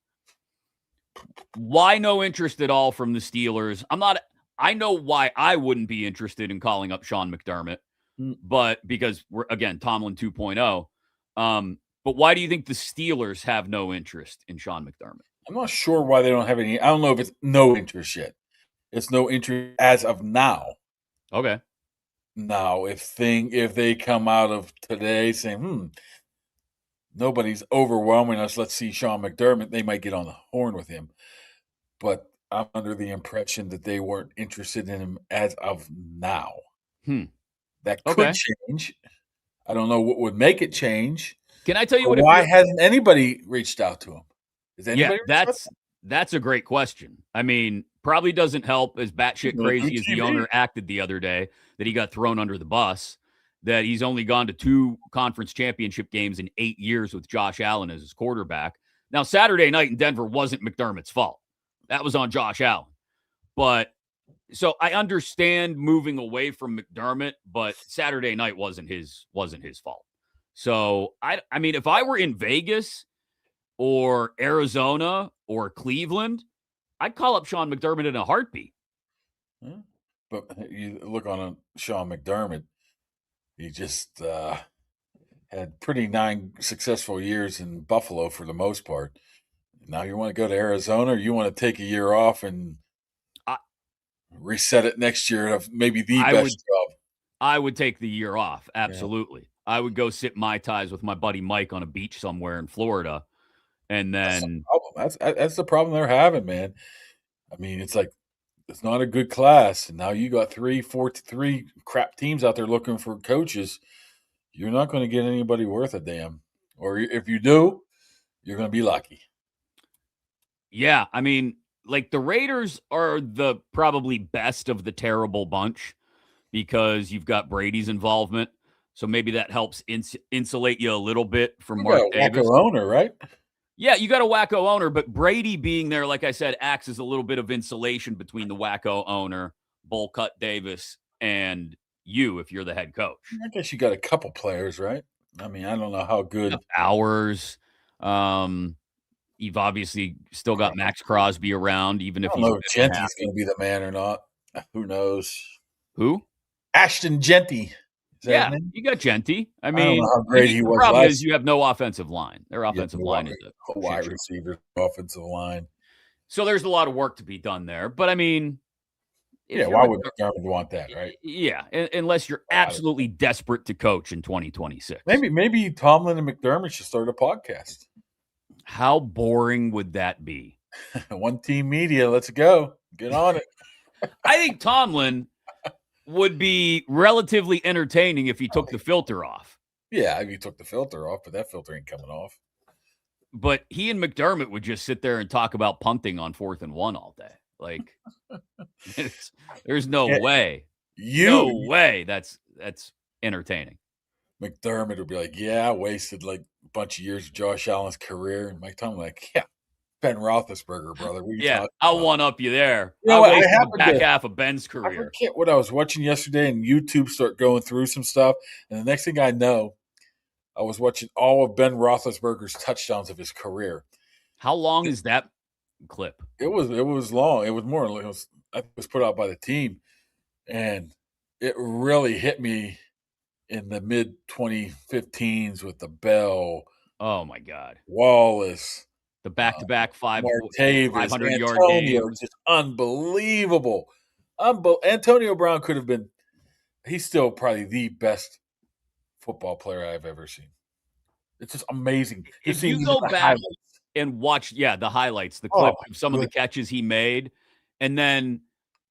Why no interest at all from the Steelers? I know why I wouldn't be interested in calling up Sean McDermott, but because we're, again, Tomlin 2.0. But why do you think the Steelers have no interest in Sean McDermott? I'm not sure why they don't have any. I don't know if it's no interest yet. It's no interest as of now. Okay. Now, if they come out of today saying, nobody's overwhelming us, let's see Sean McDermott, they might get on the horn with him. But I'm under the impression that they weren't interested in him as of now. That could change. I don't know what would make it change. Can I tell you what? Why hasn't anybody reached out to him? Is anybody? That's a great question. I mean, probably doesn't help as batshit crazy as the owner acted the other day that he got thrown under the bus. That he's only gone to 2 conference championship games in 8 years with Josh Allen as his quarterback. Now, Saturday night in Denver wasn't McDermott's fault. That was on Josh Allen. But so I understand moving away from McDermott, but Saturday night wasn't his fault. So I mean, if I were in Vegas or Arizona or Cleveland, I'd call up Sean McDermott in a heartbeat. But you look on Sean McDermott, he just had pretty 9 successful years in Buffalo for the most part. Now you want to go to Arizona, or you want to take a year off and reset it next year of maybe the best job? I would take the year off. Absolutely. Yeah. I would go sit Mai Tais with my buddy Mike on a beach somewhere in Florida. And then that's the problem they're having, man. I mean, it's like, it's not a good class. And now you got 3 crap teams out there looking for coaches. You're not going to get anybody worth a damn. Or if you do, you're going to be lucky. Yeah. I mean, like, the Raiders are the probably best of the terrible bunch because you've got Brady's involvement. So maybe that helps insulate you a little bit from Mark Davis. Owner, right? Yeah, you got a wacko owner, but Brady being there, like I said, acts as a little bit of insulation between the wacko owner, Bull Cut Davis, and you if you're the head coach. I guess you got a couple players, right? I mean, I don't know how good. Hours. You've obviously still got Max Crosby around, even if he's Genty's going to be the man or not. Who knows? Who? Ashton Genty. Yeah, you got Genty. I mean, I don't know how great he was. The problem is you have no offensive line. Their offensive line is a wide receiver, offensive line. So there's a lot of work to be done there. But I mean, why would McDermott want that, right? Yeah, unless you're absolutely desperate to coach in 2026. Maybe Tomlin and McDermott should start a podcast. How boring would that be? One team media, let's go. Get on it. I think Tomlin would be relatively entertaining if he took the filter off. Yeah, if he took the filter off, but that filter ain't coming off. But he and McDermott would just sit there and talk about punting on 4th and 1 all day. Like, there's no way. No way that's entertaining. McDermott would be like, yeah, I wasted like a bunch of years of Josh Allen's career. And Mike Tomlin like, yeah, Ben Roethlisberger, brother. I'll one-up you there. I wasted the back half of Ben's career. I forget what I was watching yesterday, and YouTube start going through some stuff. And the next thing I know, I was watching all of Ben Roethlisberger's touchdowns of his career. How long is that clip? It was long. It was more. It was put out by the team, and it really hit me in the mid 2015s with the Bell. Oh my God, Wallace, the back-to-back 500-yard games, just unbelievable. Antonio Brown could have been. He's still probably the best football player I've ever seen. It's just amazing. If you go back and watch, the highlights, the clip of some of the catches he made, and then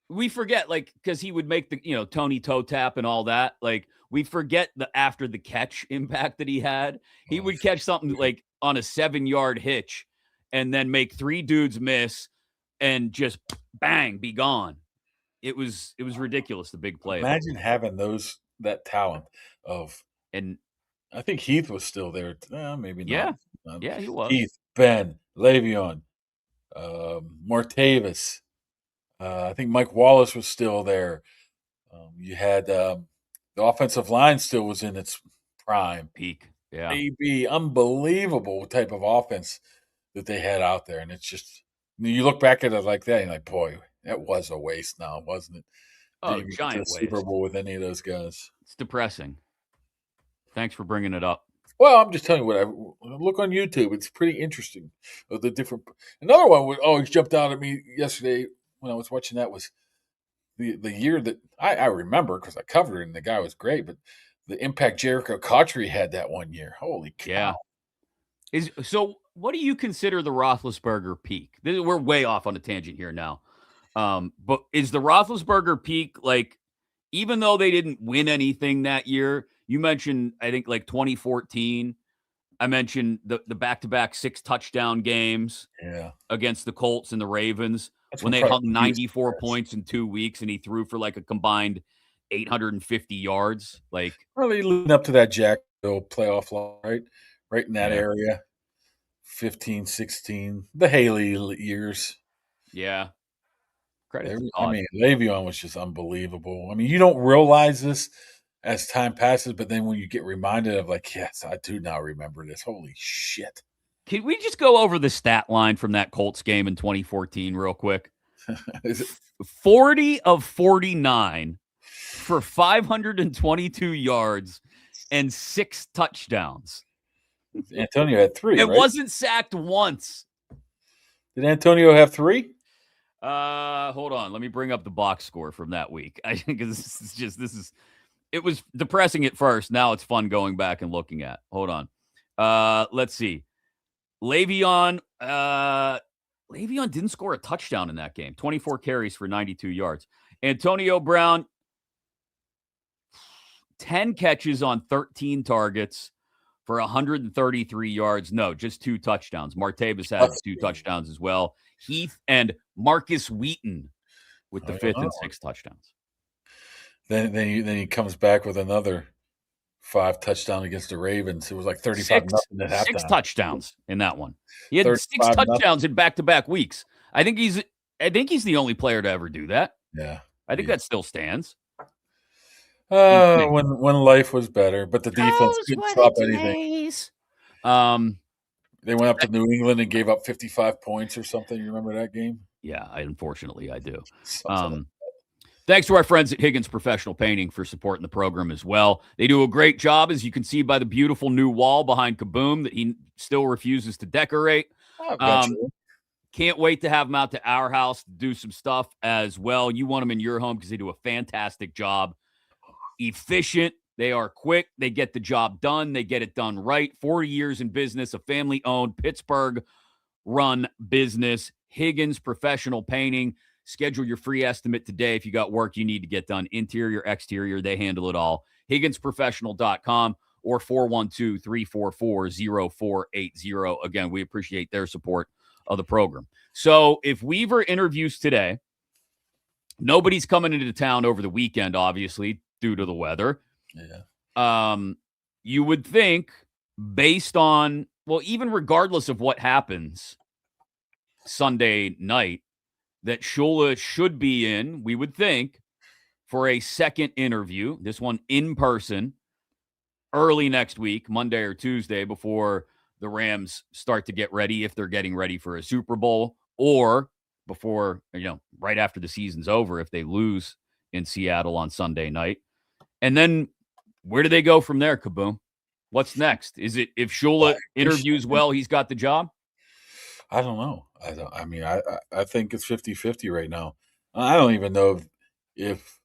we forget, like, because he would make the, Tony toe tap and all that. Like, we forget the after the catch impact that he had. He would catch something like on a 7-yard hitch and then make 3 dudes miss and just bang, be gone. It was ridiculous, the big play. Imagine having that talent of, and I think Heath was still there. Maybe not. Yeah, he was. Heath, Ben, Le'Veon, Martavis. I think Mike Wallace was still there. You had the offensive line still was in its prime. Peak. Yeah. AB, unbelievable type of offense that they had out there. And it's just, you look back at it like that, and you're like, boy, that was a waste now, wasn't it? Giant waste. Super Bowl with any of those guys. It's depressing. Thanks for bringing it up. Well, I'm just telling you what I look on YouTube. It's pretty interesting. The different. Another one that always jumped out at me yesterday when I was watching that was the year that I remember because I covered it and the guy was great. But the impact Jericho Cotchery had that one year. Holy cow! Yeah. So what do you consider the Roethlisberger peak? We're way off on a tangent here now. But is the Roethlisberger peak like even though they didn't win anything that year, you mentioned, I think, like 2014. I mentioned the back-to-back 6-touchdown games against the Colts and the Ravens when they hung 94 points in 2 weeks and he threw for like a combined 850 yards. Like, really leading up to that Jacksonville playoff line, right? Right in that area. 15, 16, the Haley years. Yeah. Credit to I Todd. mean, Le'Veon was just unbelievable. I mean, you don't realize this as time passes, but then when you get reminded of, like, yes, I do now remember this. Holy shit. Can we just go over the stat line from that Colts game in 2014 real quick? Is it 40 of 49 for 522 yards and 6 touchdowns. Antonio had 3, It right? wasn't sacked once. Did Antonio have 3? Hold on. Let me bring up the box score from that week. I think it was depressing at first. Now it's fun going back and looking at. Hold on. Let's see. Le'Veon didn't score a touchdown in that game. 24 carries for 92 yards. Antonio Brown, 10 catches on 13 targets for 133 yards. No, just 2 touchdowns. Martavis had 2 touchdowns as well. Heath and Marcus Wheaton with the 5th and 6th touchdowns. Then he comes back with another 5 touchdown against the Ravens. It was like 35-0 at halftime. 6 touchdowns in that one. He had 6 touchdowns in back-to-back weeks. I think he's the only player to ever do that. Yeah. I think that still stands. When life was better, but the defense couldn't stop anything. They went up to New England and gave up 55 points or something. You remember that game? Yeah, unfortunately, I do. Thanks to our friends at Higgins Professional Painting for supporting the program as well. They do a great job, as you can see by the beautiful new wall behind Kaboom that he still refuses to decorate. Can't wait to have them out to our house to do some stuff as well. You want them in your home because they do a fantastic job. Efficient. They are quick. They get the job done. They get it done right. 40 years in business, a family-owned, Pittsburgh-run business. Higgins Professional Painting. Schedule your free estimate today if you got work you need to get done. Interior, exterior, they handle it all. HigginsProfessional.com or 412-344-0480. Again, we appreciate their support of the program. So if Weaver interviews today, nobody's coming into town over the weekend, obviously, due to the weather. Yeah. You would think, based on, well, even regardless of what happens Sunday night, that Shula should be in, we would think, for a second interview, this one in person, early next week, Monday or Tuesday, before the Rams start to get ready, if they're getting ready for a Super Bowl, or before, right after the season's over, if they lose in Seattle on Sunday night. And then where do they go from there, Kaboom? What's next? Is it if Shula interviews well, he's got the job? I don't know. I think it's 50-50 right now. I don't even know if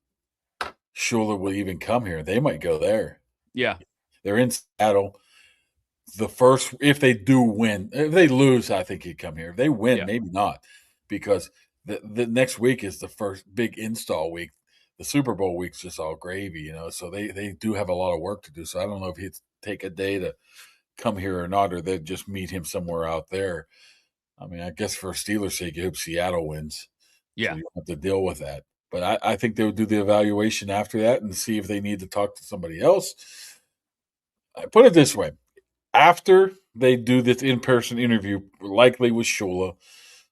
Shula will even come here. They might go there. Yeah. They're in Seattle. If they do win, if they lose, I think he'd come here. If they win, maybe not, because the next week is the first big install week. The Super Bowl week's just all gravy, so they do have a lot of work to do. So I don't know if he'd take a day to come here or not, or they'd just meet him somewhere out there. I mean, I guess for Steelers' sake, you hope Seattle wins. Yeah. So you don't have to deal with that. But I think they would do the evaluation after that and see if they need to talk to somebody else. I put it this way. After they do this in-person interview, likely with Shula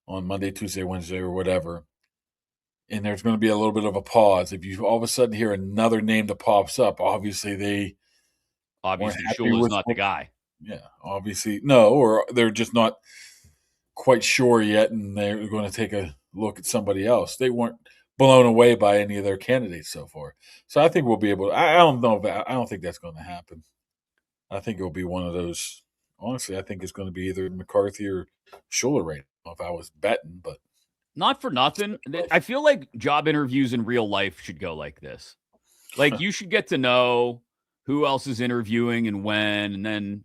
on Monday, Tuesday, Wednesday, or whatever, and there's going to be a little bit of a pause. If you all of a sudden hear another name that pops up, obviously Shula's not the guy. Yeah, obviously. No, or they're just not quite sure yet, and they're going to take a look at somebody else. They weren't blown away by any of their candidates so far. So I think we'll be able to – I don't know. I don't think that's going to happen. I think it'll be one of those. Honestly, I think it's going to be either McCarthy or Shula right now if I was betting. But not for nothing. I feel like job interviews in real life should go like this. Like you should get to know who else is interviewing and when, and then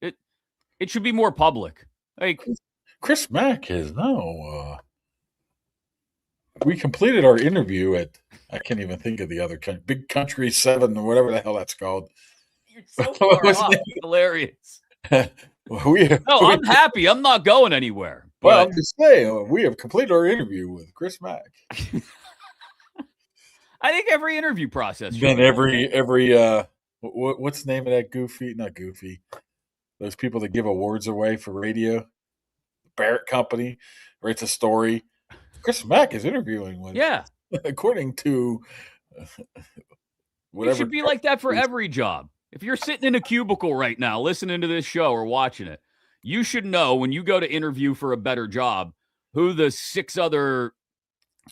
it should be more public. Like Chris Mack is no. we completed our interview at, I can't even think of the other country, Big Country 7 or whatever the hell that's called. You're so far off. Hilarious. we I'm happy. I'm not going anywhere. But well, I'm just saying, we have completed our interview with Chris Mack. I think every interview process. Then every what's the name of that goofy? Not goofy. Those people that give awards away for radio. Barrett Company writes a story. Chris Mack is interviewing with. Yeah. According to whatever. It should be like that for every job. If you're sitting in a cubicle right now listening to this show or watching it, you should know when you go to interview for a better job who the 6 other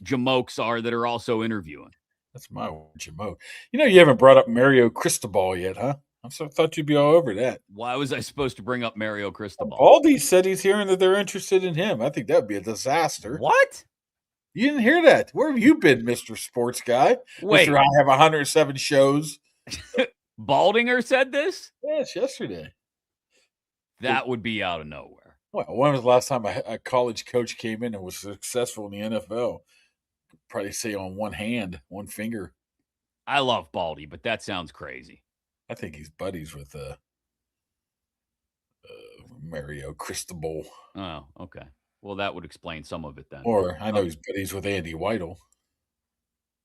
jamokes are that are also interviewing. That's my jamoke. You haven't brought up Mario Cristobal yet, huh? I thought you'd be all over that. Why was I supposed to bring up Mario Cristobal? Baldy said he's hearing that they're interested in him. I think that would be a disaster. What? You didn't hear that? Where have you been, Mr. Sports Guy? Wait. Mr. I have 107 shows. Baldinger said this? Yes, yesterday. That would be out of nowhere. Well, when was the last time a college coach came in and was successful in the NFL? Probably say on one hand, one finger. I love Baldy, but that sounds crazy. I think he's buddies with Mario Cristobal. Oh, okay. Well, that would explain some of it then. Or I know he's buddies with Andy Weidel.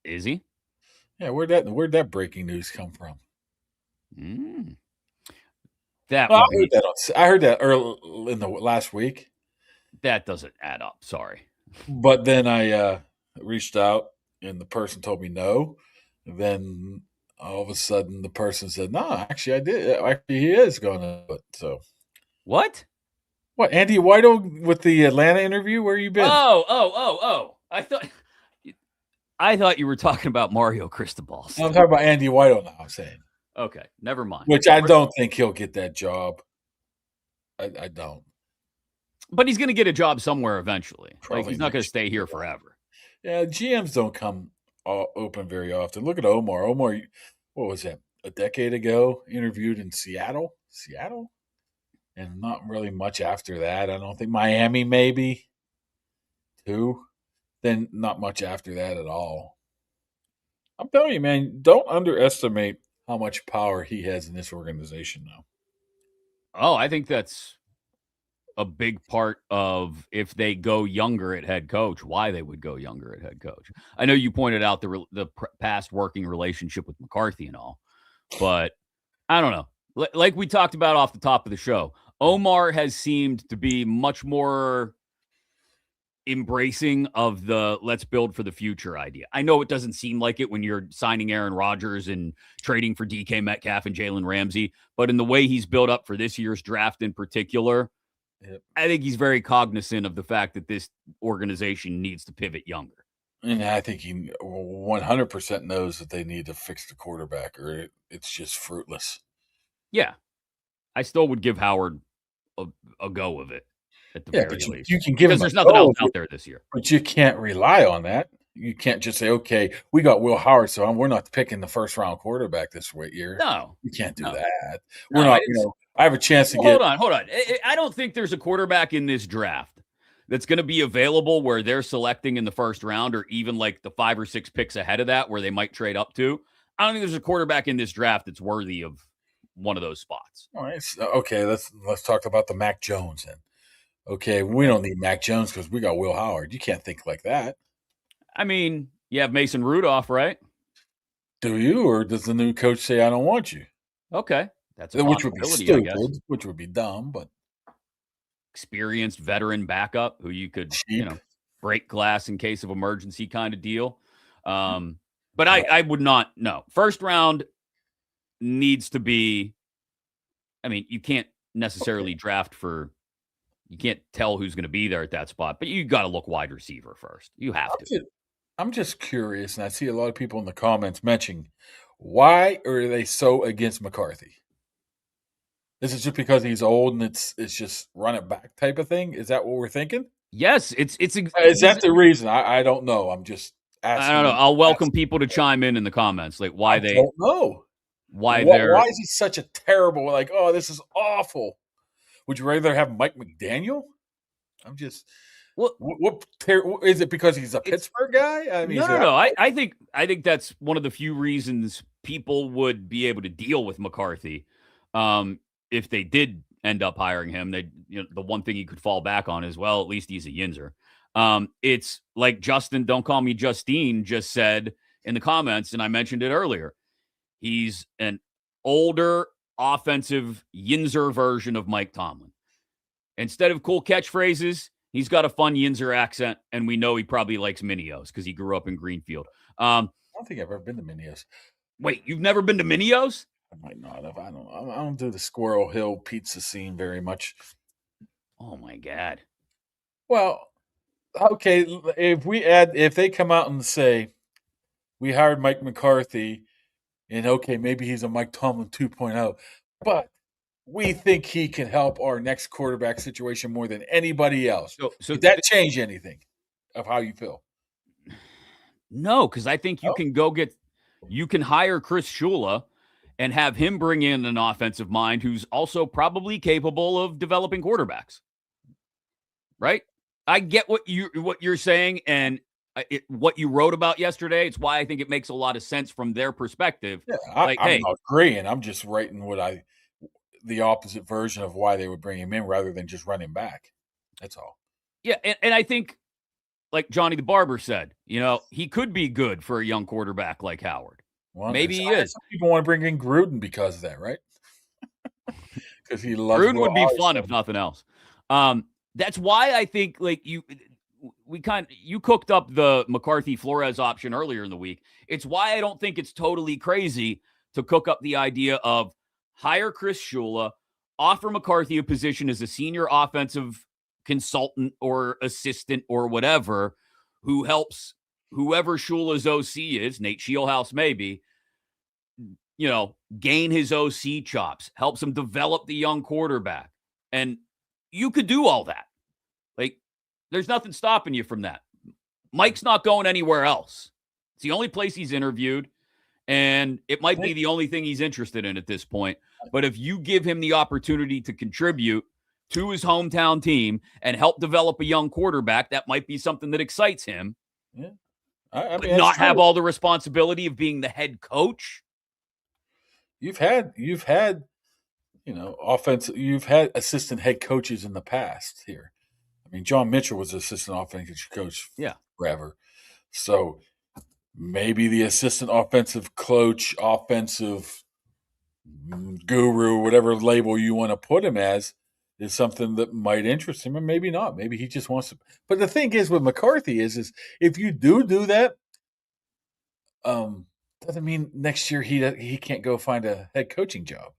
Is he? Yeah, where'd that breaking news come from? I heard that early in the last week. That doesn't add up. Sorry. But then I reached out and the person told me no. Then all of a sudden the person said, "No, actually I did. Actually, he is going to do it." So what? What, Andy Weidel with the Atlanta interview? Where you been? Oh! I thought you were talking about Mario Cristobal. I'm talking about Andy Weidel now. I'm saying. Okay, never mind. Which I don't think he'll get that job. I don't. But he's going to get a job somewhere eventually. Like he's not going to stay here forever. Yeah, GMs don't come open very often. Look at Omar. Omar, what was that? A decade ago, interviewed in Seattle. And not really much after that. I don't think Miami, maybe 2. Then not much after that at all. I'm telling you, man, don't underestimate how much power he has in this organization now. Oh, I think that's a big part of if they go younger at head coach, why they would go younger at head coach. I know you pointed out the past working relationship with McCarthy and all, but I don't know. Like we talked about off the top of the show, Omar has seemed to be much more embracing of the let's build for the future idea. I know it doesn't seem like it when you're signing Aaron Rodgers and trading for DK Metcalf and Jalen Ramsey, but in the way he's built up for this year's draft in particular, I think he's very cognizant of the fact that this organization needs to pivot younger. And I think he 100% knows that they need to fix the quarterback or it's just fruitless. Yeah. I still would give Howard a go of it at the very least. You can give him because there's nothing else out there this year. But you can't rely on that. You can't just say, okay, we got Will Howard, so we're not picking the first-round quarterback this year. No. You can't do that. We're not, I have a chance to get – Hold on. I don't think there's a quarterback in this draft that's going to be available where they're selecting in the first round or even like the 5 or 6 picks ahead of that where they might trade up to. I don't think there's a quarterback in this draft that's worthy of one of those spots. All right. Okay, let's talk about the Mac Jones then. Okay, we don't need Mac Jones because we got Will Howard. You can't think like that. I mean, you have Mason Rudolph, right? Do you, or does the new coach say, I don't want you? Okay. That's a which would be stupid, which would be dumb, but experienced veteran backup who you could, break glass in case of emergency kind of deal. But I would not, no. First round needs to be, I mean, you can't necessarily draft for, you can't tell who's going to be there at that spot, but you got to look wide receiver first. You have to. I'm just curious, and I see a lot of people in the comments mentioning, why are they so against McCarthy? Is it just because he's old and it's just run it back type of thing? Is that what we're thinking? Yes, is that the reason? I don't know. I'm just asking. I don't know. I'll welcome people to chime in the comments, like why they don't know. Why is he such a terrible? Like, oh, this is awful. Would you rather have Mike McDaniel? What is it, because he's a Pittsburgh guy? I mean, no. I think that's one of the few reasons people would be able to deal with McCarthy. If they did end up hiring him, the one thing he could fall back on is, well, at least he's a Yinzer. It's like Justin, don't call me Justine, just said in the comments, and I mentioned it earlier. He's an older offensive Yinzer version of Mike Tomlin. Instead of cool catchphrases, he's got a fun Yinzer accent, and we know he probably likes Minios because he grew up in Greenfield. I don't think I've ever been to Minios. Wait, you've never been to Minios? I might not have. I don't do the Squirrel Hill pizza scene very much. Oh my God. Well, okay, if they come out and say we hired Mike McCarthy, and okay, maybe he's a Mike Tomlin 2.0, but we think he can help our next quarterback situation more than anybody else. So did that change anything of how you feel? No, because I think you can hire Chris Shula and have him bring in an offensive mind who's also probably capable of developing quarterbacks. Right? I get what you're saying, and what you wrote about yesterday. It's why I think it makes a lot of sense from their perspective. Yeah, I'm not agreeing. I'm just writing the opposite version of why they would bring him in rather than just run him back. That's all. Yeah, and I think, like Johnny the Barber said, he could be good for a young quarterback like Howard. Well, maybe he is. Some people want to bring in Gruden because of that, right? Because he loves Gruden would be fun if nothing else. That's why I think you cooked up the McCarthy Flores option earlier in the week. It's why I don't think it's totally crazy to cook up the idea of hire Chris Shula, offer McCarthy a position as a senior offensive consultant or assistant or whatever, who helps whoever Shula's OC is, Nate Scheelhaase maybe, gain his OC chops, helps him develop the young quarterback. And you could do all that. There's nothing stopping you from that. Mike's not going anywhere else. It's the only place he's interviewed, and it might be the only thing he's interested in at this point. But if you give him the opportunity to contribute to his hometown team and help develop a young quarterback, that might be something that excites him. Yeah. But not have all the responsibility of being the head coach. You've had assistant head coaches in the past here. I mean, John Mitchell was assistant offensive coach forever. So maybe the assistant offensive coach, offensive guru, whatever label you want to put him as, is something that might interest him, and maybe not. Maybe he just wants to. But the thing is with McCarthy is if you do that, doesn't mean next year he can't go find a head coaching job.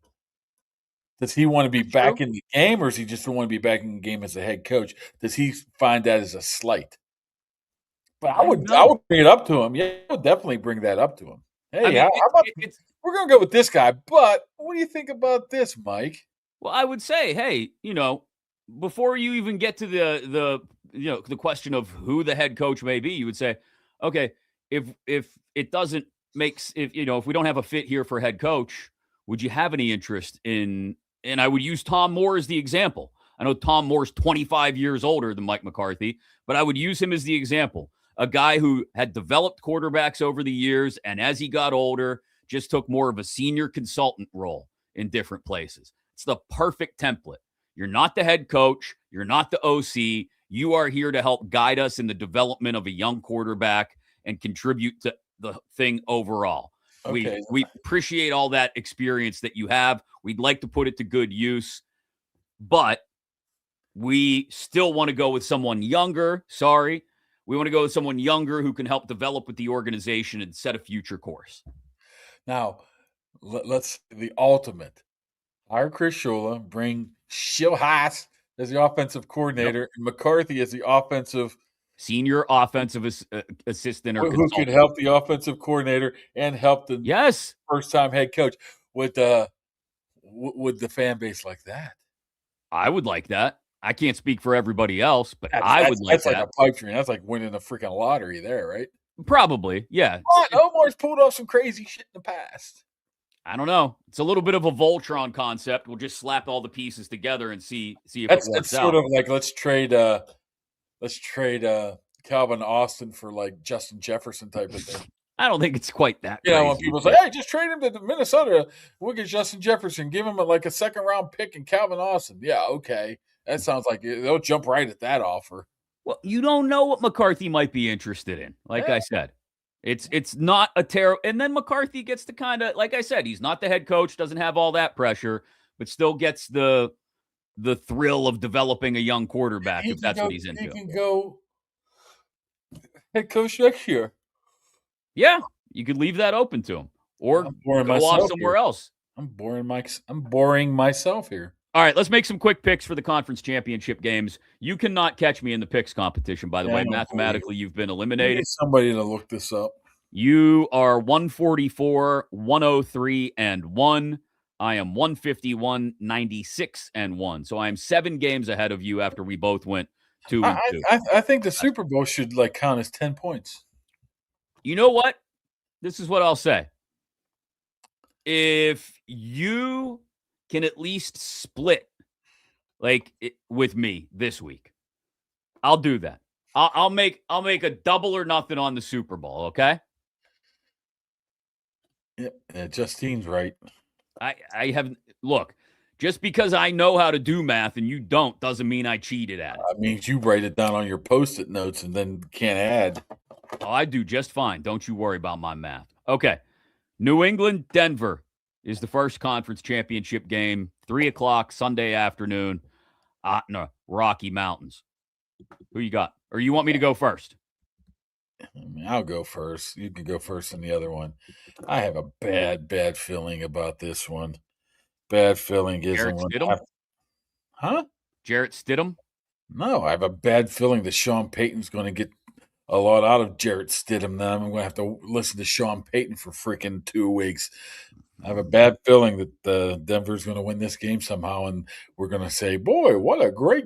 Does he want to be back in the game, or does he just want to be back in the game as a head coach? Does he find that as a slight? But I would bring it up to him. Yeah, I would definitely bring that up to him. Hey, how about we're going to go with this guy, but what do you think about this, Mike? Well, I would say, hey, before you even get to the question of who the head coach may be, you would say, okay, if it doesn't if we don't have a fit here for head coach, would you have any interest in? And I would use Tom Moore as the example. I know Tom Moore's 25 years older than Mike McCarthy, but I would use him as the example. A guy who had developed quarterbacks over the years, and as he got older, just took more of a senior consultant role in different places. It's the perfect template. You're not the head coach. You're not the OC. You are here to help guide us in the development of a young quarterback and contribute to the thing overall. Okay. We appreciate all that experience that you have. We'd like to put it to good use, but we still want to go with someone younger. We want to go with someone younger who can help develop with the organization and set a future course. Now, let's the ultimate. Hire Chris Shula, bring Scheelhaase as the offensive coordinator, and McCarthy as the offensive senior offensive assistant or who could help the offensive coordinator and help the first-time head coach. Would the fan base like that? I would like that. I can't speak for everybody else, but I would like that. That's like a pipe dream. That's like winning a freaking lottery there, right? Probably, yeah. Omar's pulled off some crazy shit in the past. I don't know. It's a little bit of a Voltron concept. We'll just slap all the pieces together and see if it works out. It's sort of like let's trade let's trade Calvin Austin for like Justin Jefferson type of thing. I don't think it's quite that You know, when crazy. people say, "Hey, just trade him to Minnesota, we'll get Justin Jefferson, give him like a second round pick and Calvin Austin." Yeah, okay, that sounds like they'll jump right at that offer. Well, you don't know what McCarthy might be interested in. Like Yeah. I said, it's not a terrible. And then McCarthy gets to kind of, like I said, he's not the head coach, doesn't have all that pressure, but still gets the thrill of developing a young quarterback if that's what he's into. He can go head coach next year. Yeah, you could leave that open to him, or go off somewhere else. I'm boring myself here. All right, let's make some quick picks for the conference championship games. You cannot catch me in the picks competition, by the way. Mathematically, you've been eliminated. Need somebody to look this up. You are 144, 103, and 1. I am 151, 96, and 1. So I am 7 games ahead of you after we both went 2 and 2. I think the Super Bowl should like count as 10 points. You know what? This is what I'll say. If you can at least split with me this week, I'll do that. I'll make a double or nothing on the Super Bowl, okay? Yeah, Justine's right. I have look, just because I know how to do math and you don't doesn't mean I cheated at it. That means you write it down on your Post-it notes and then can't add. Oh, I do just fine. Don't you worry about my math. Okay. New England, Denver is the first conference championship game, 3:00 Sunday afternoon out in the Rocky Mountains. Who you got? Or you want me to go first? I'll go first. You can go first in the other one. I have a bad feeling about this one. Bad feeling is Jarrett Stidham? Huh? Jarrett Stidham? No, I have a bad feeling that Sean Payton's going to get a lot out of Jarrett Stidham. Then I'm going to have to listen to Sean Payton for freaking 2 weeks. I have a bad feeling that Denver's going to win this game somehow, and we're going to say, "Boy, what a great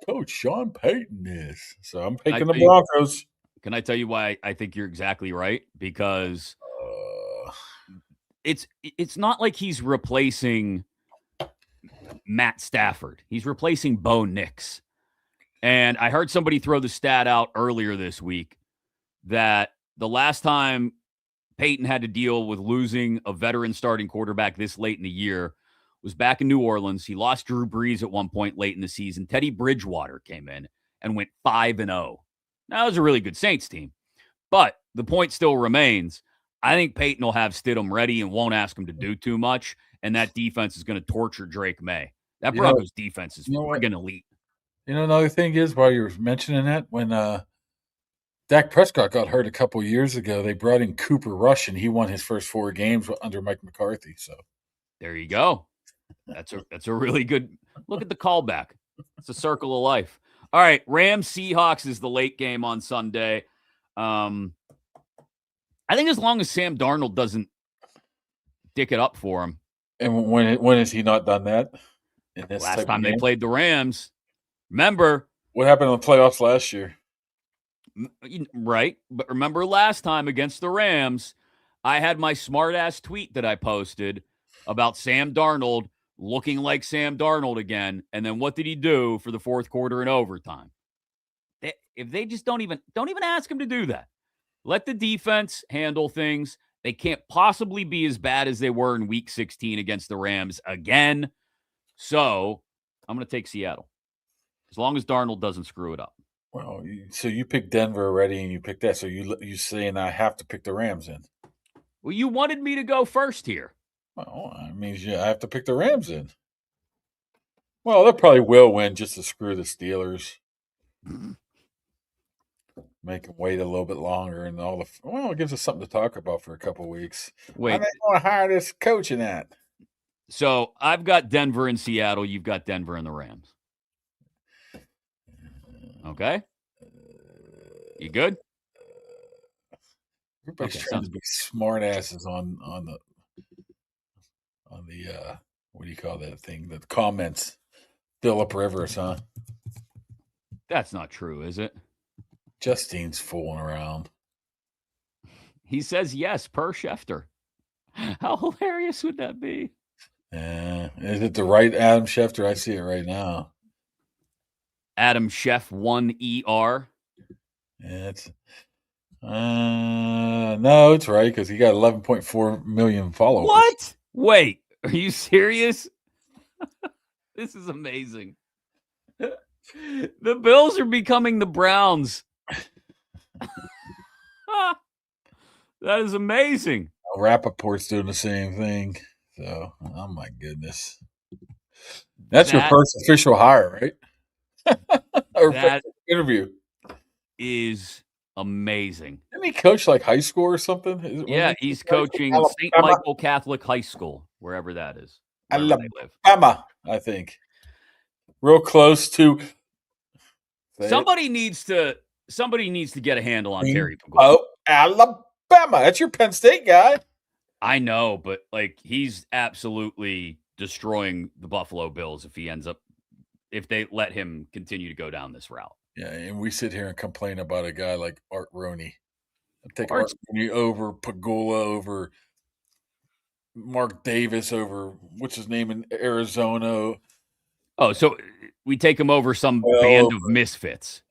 coach Sean Payton is." So I'm picking the Broncos. Can I tell you why I think you're exactly right? Because it's not like he's replacing Matt Stafford. He's replacing Bo Nix. And I heard somebody throw the stat out earlier this week that the last time Peyton had to deal with losing a veteran starting quarterback this late in the year was back in New Orleans. He lost Drew Brees at one point late in the season. Teddy Bridgewater came in and went 5-0. Now, that was a really good Saints team. But the point still remains. I think Peyton will have Stidham ready and won't ask him to do too much, and that defense is going to torture Drake May. That Broncos defense is friggin' elite. You know, another thing is, while you were mentioning that, when Dak Prescott got hurt a couple years ago, they brought in Cooper Rush, and he won his first 4 games under Mike McCarthy. So there you go. That's a really good look at the callback. It's a circle of life. All right, Rams Seahawks is the late game on Sunday. I think as long as Sam Darnold doesn't dick it up for him. And when has he not done that? In this last time they played the Rams. Remember what happened in the playoffs last year? Right. But remember last time against the Rams, I had my smart-ass tweet that I posted about Sam Darnold looking like Sam Darnold again. And then what did he do for the fourth quarter and overtime? If they just don't even ask him to do that. Let the defense handle things. They can't possibly be as bad as they were in Week 16 against the Rams again. So I'm going to take Seattle. As long as Darnold doesn't screw it up. Well, so you picked Denver already, and you picked that. So you saying I have to pick the Rams in? Well, you wanted me to go first here. Well, that means I have to pick the Rams in. Well, they probably will win just to screw the Steelers. Make them wait a little bit longer, and it gives us something to talk about for a couple of weeks. Wait, I don't want to hire this coach in that. So I've got Denver and Seattle. You've got Denver and the Rams. Okay. You good? Everybody's trying to be smart asses on the what do you call that thing? The comments. Phillip Rivers, huh? That's not true, is it? Justine's fooling around. He says yes per Schefter. How hilarious would that be? Is it the right Adam Schefter? I see it right now. Adam Chef 1ER. Yeah, it's no, it's right because he got 11.4 million followers. What? Wait, are you serious? This is amazing. The Bills are becoming the Browns. That is amazing. Rappaport's doing the same thing. So, oh my goodness. That's your first official hire, right? Or that interview. Is amazing. Didn't he coach like high school or something? Yeah, he's coaching St. Michael Catholic High School, wherever that is. Alabama, I think. Real close to. Somebody needs to get a handle on Terry Pagula. Oh, Alabama. That's your Penn State guy. I know, but like he's absolutely destroying the Buffalo Bills if they let him continue to go down this route. Yeah, and we sit here and complain about a guy like Art Rooney. I'd take Art Rooney over Pagula, over Mark Davis, over what's his name in Arizona. Oh, so we take him over some band of misfits.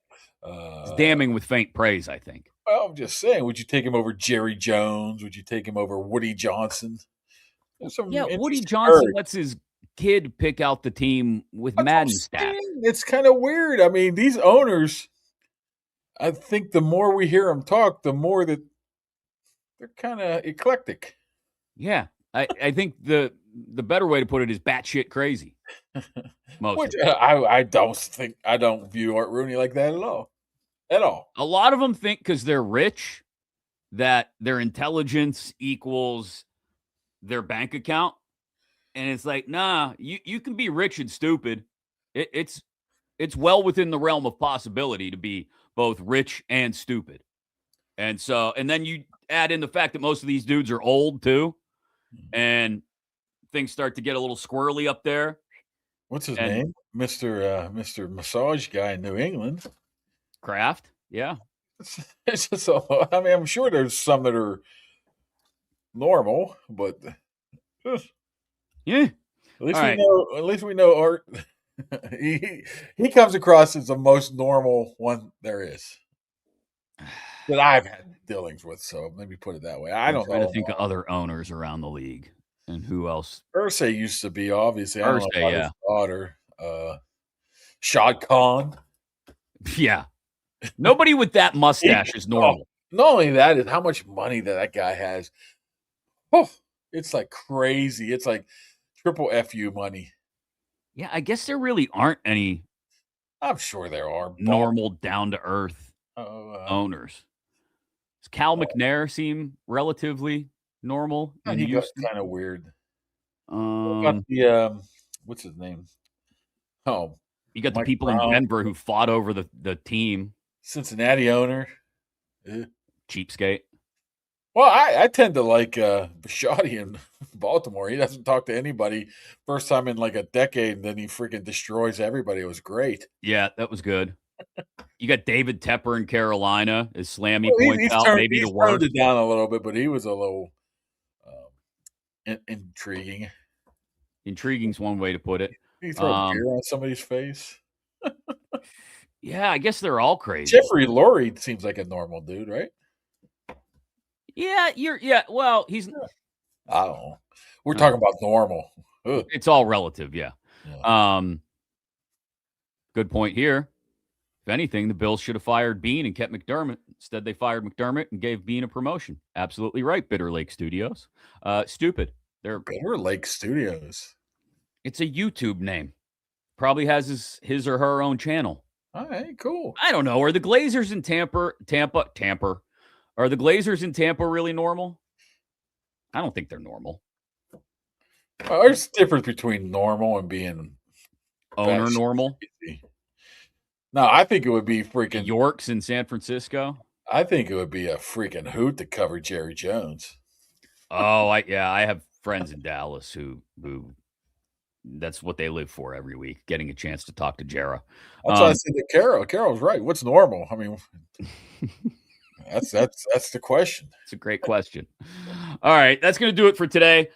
It's damning with faint praise, I think. Well, I'm just saying, would you take him over Jerry Jones? Would you take him over Woody Johnson? Woody Johnson lets his kid pick out the team with Madden stats. It's kind of weird. I mean, these owners, I think the more we hear them talk, the more that they're kind of eclectic. Yeah. I think the better way to put it is batshit crazy. Which I don't view Art Rooney like that at all. At all. A lot of them think because they're rich that their intelligence equals their bank account. And it's like, nah, you can be rich and stupid. It's well within the realm of possibility to be both rich and stupid. And then you add in the fact that most of these dudes are old too. And things start to get a little squirrely up there. What's his name? Mr. Massage guy in New England. Kraft, yeah. It's just, I mean, I'm sure there's some that are normal, but yeah. At least we know Art. he comes across as the most normal one there is that I've had dealings with. So maybe put it that way. I don't know. I'm trying to think of other owners around the league and who else. Irsay used to be, obviously. I don't know about his daughter. Shad Khan. Yeah. Nobody with that mustache is normal. Not only that, is how much money that guy has. Oh, it's like crazy. It's like triple FU money. Yeah, I guess there really aren't any. I'm sure there are normal, down to earth owners. Does Cal McNair seem relatively normal? He got kind of weird. What's his name? Oh, you got the people Brown in Denver who fought over the team. Cincinnati owner. Cheapskate. Well, I tend to like Bisciotti in Baltimore. He doesn't talk to anybody. First time in like a decade, and then he freaking destroys everybody. It was great. Yeah, that was good. You got David Tepper in Carolina, as Slammy points out. Maybe the worst. Turned it down a little bit, but he was a little intriguing. Intriguing's one way to put it. He throw a beer on somebody's face. Yeah, I guess they're all crazy. Jeffrey Lurie seems like a normal dude, right? Yeah, well, he's. I don't know. We're talking about normal. Ugh. It's all relative, yeah. Good point here. If anything, the Bills should have fired Bean and kept McDermott. Instead, they fired McDermott and gave Bean a promotion. Absolutely right, Bitter Lake Studios. Stupid. They're Bitter Lake Studios. It's a YouTube name. Probably has his or her own channel. All right, cool. I don't know. Are the Glazers in Tampa? Are the Glazers in Tampa really normal? I don't think they're normal. There's a difference between normal and being owner normal. No, I think it would be freaking Yorks in San Francisco. I think it would be a freaking hoot to cover Jerry Jones. Oh, I have friends in Dallas who that's what they live for every week, getting a chance to talk to Jera. That's why I said to Carol. Carol's right. What's normal? I mean, that's the question. It's a great question. All right, that's going to do it for today.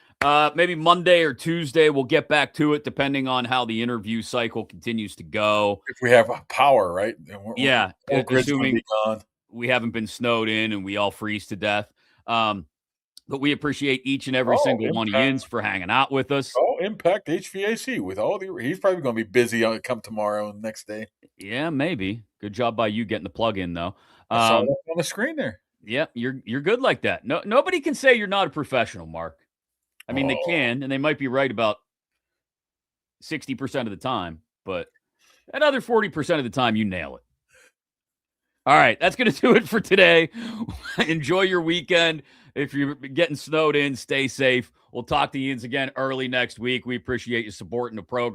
Maybe Monday or Tuesday, we'll get back to it, depending on how the interview cycle continues to go. If we have power, right? Yeah, Whole grid's gonna assuming be gone. we haven't been snowed in and we all freeze to death. But we appreciate each and every single one of yins for hanging out with us. Impact HVAC with all the. He's probably going to be busy on come tomorrow and next day. Yeah, maybe. Good job by you getting the plug in, though. I saw that on the screen there. Yeah, you're good like that. No, nobody can say you're not a professional, Mark. I mean, they can, and they might be right about 60% of the time, but that other 40% of the time, you nail it. All right, that's going to do it for today. Enjoy your weekend. If you're getting snowed in, stay safe. We'll talk to you again early next week. We appreciate you supporting the program.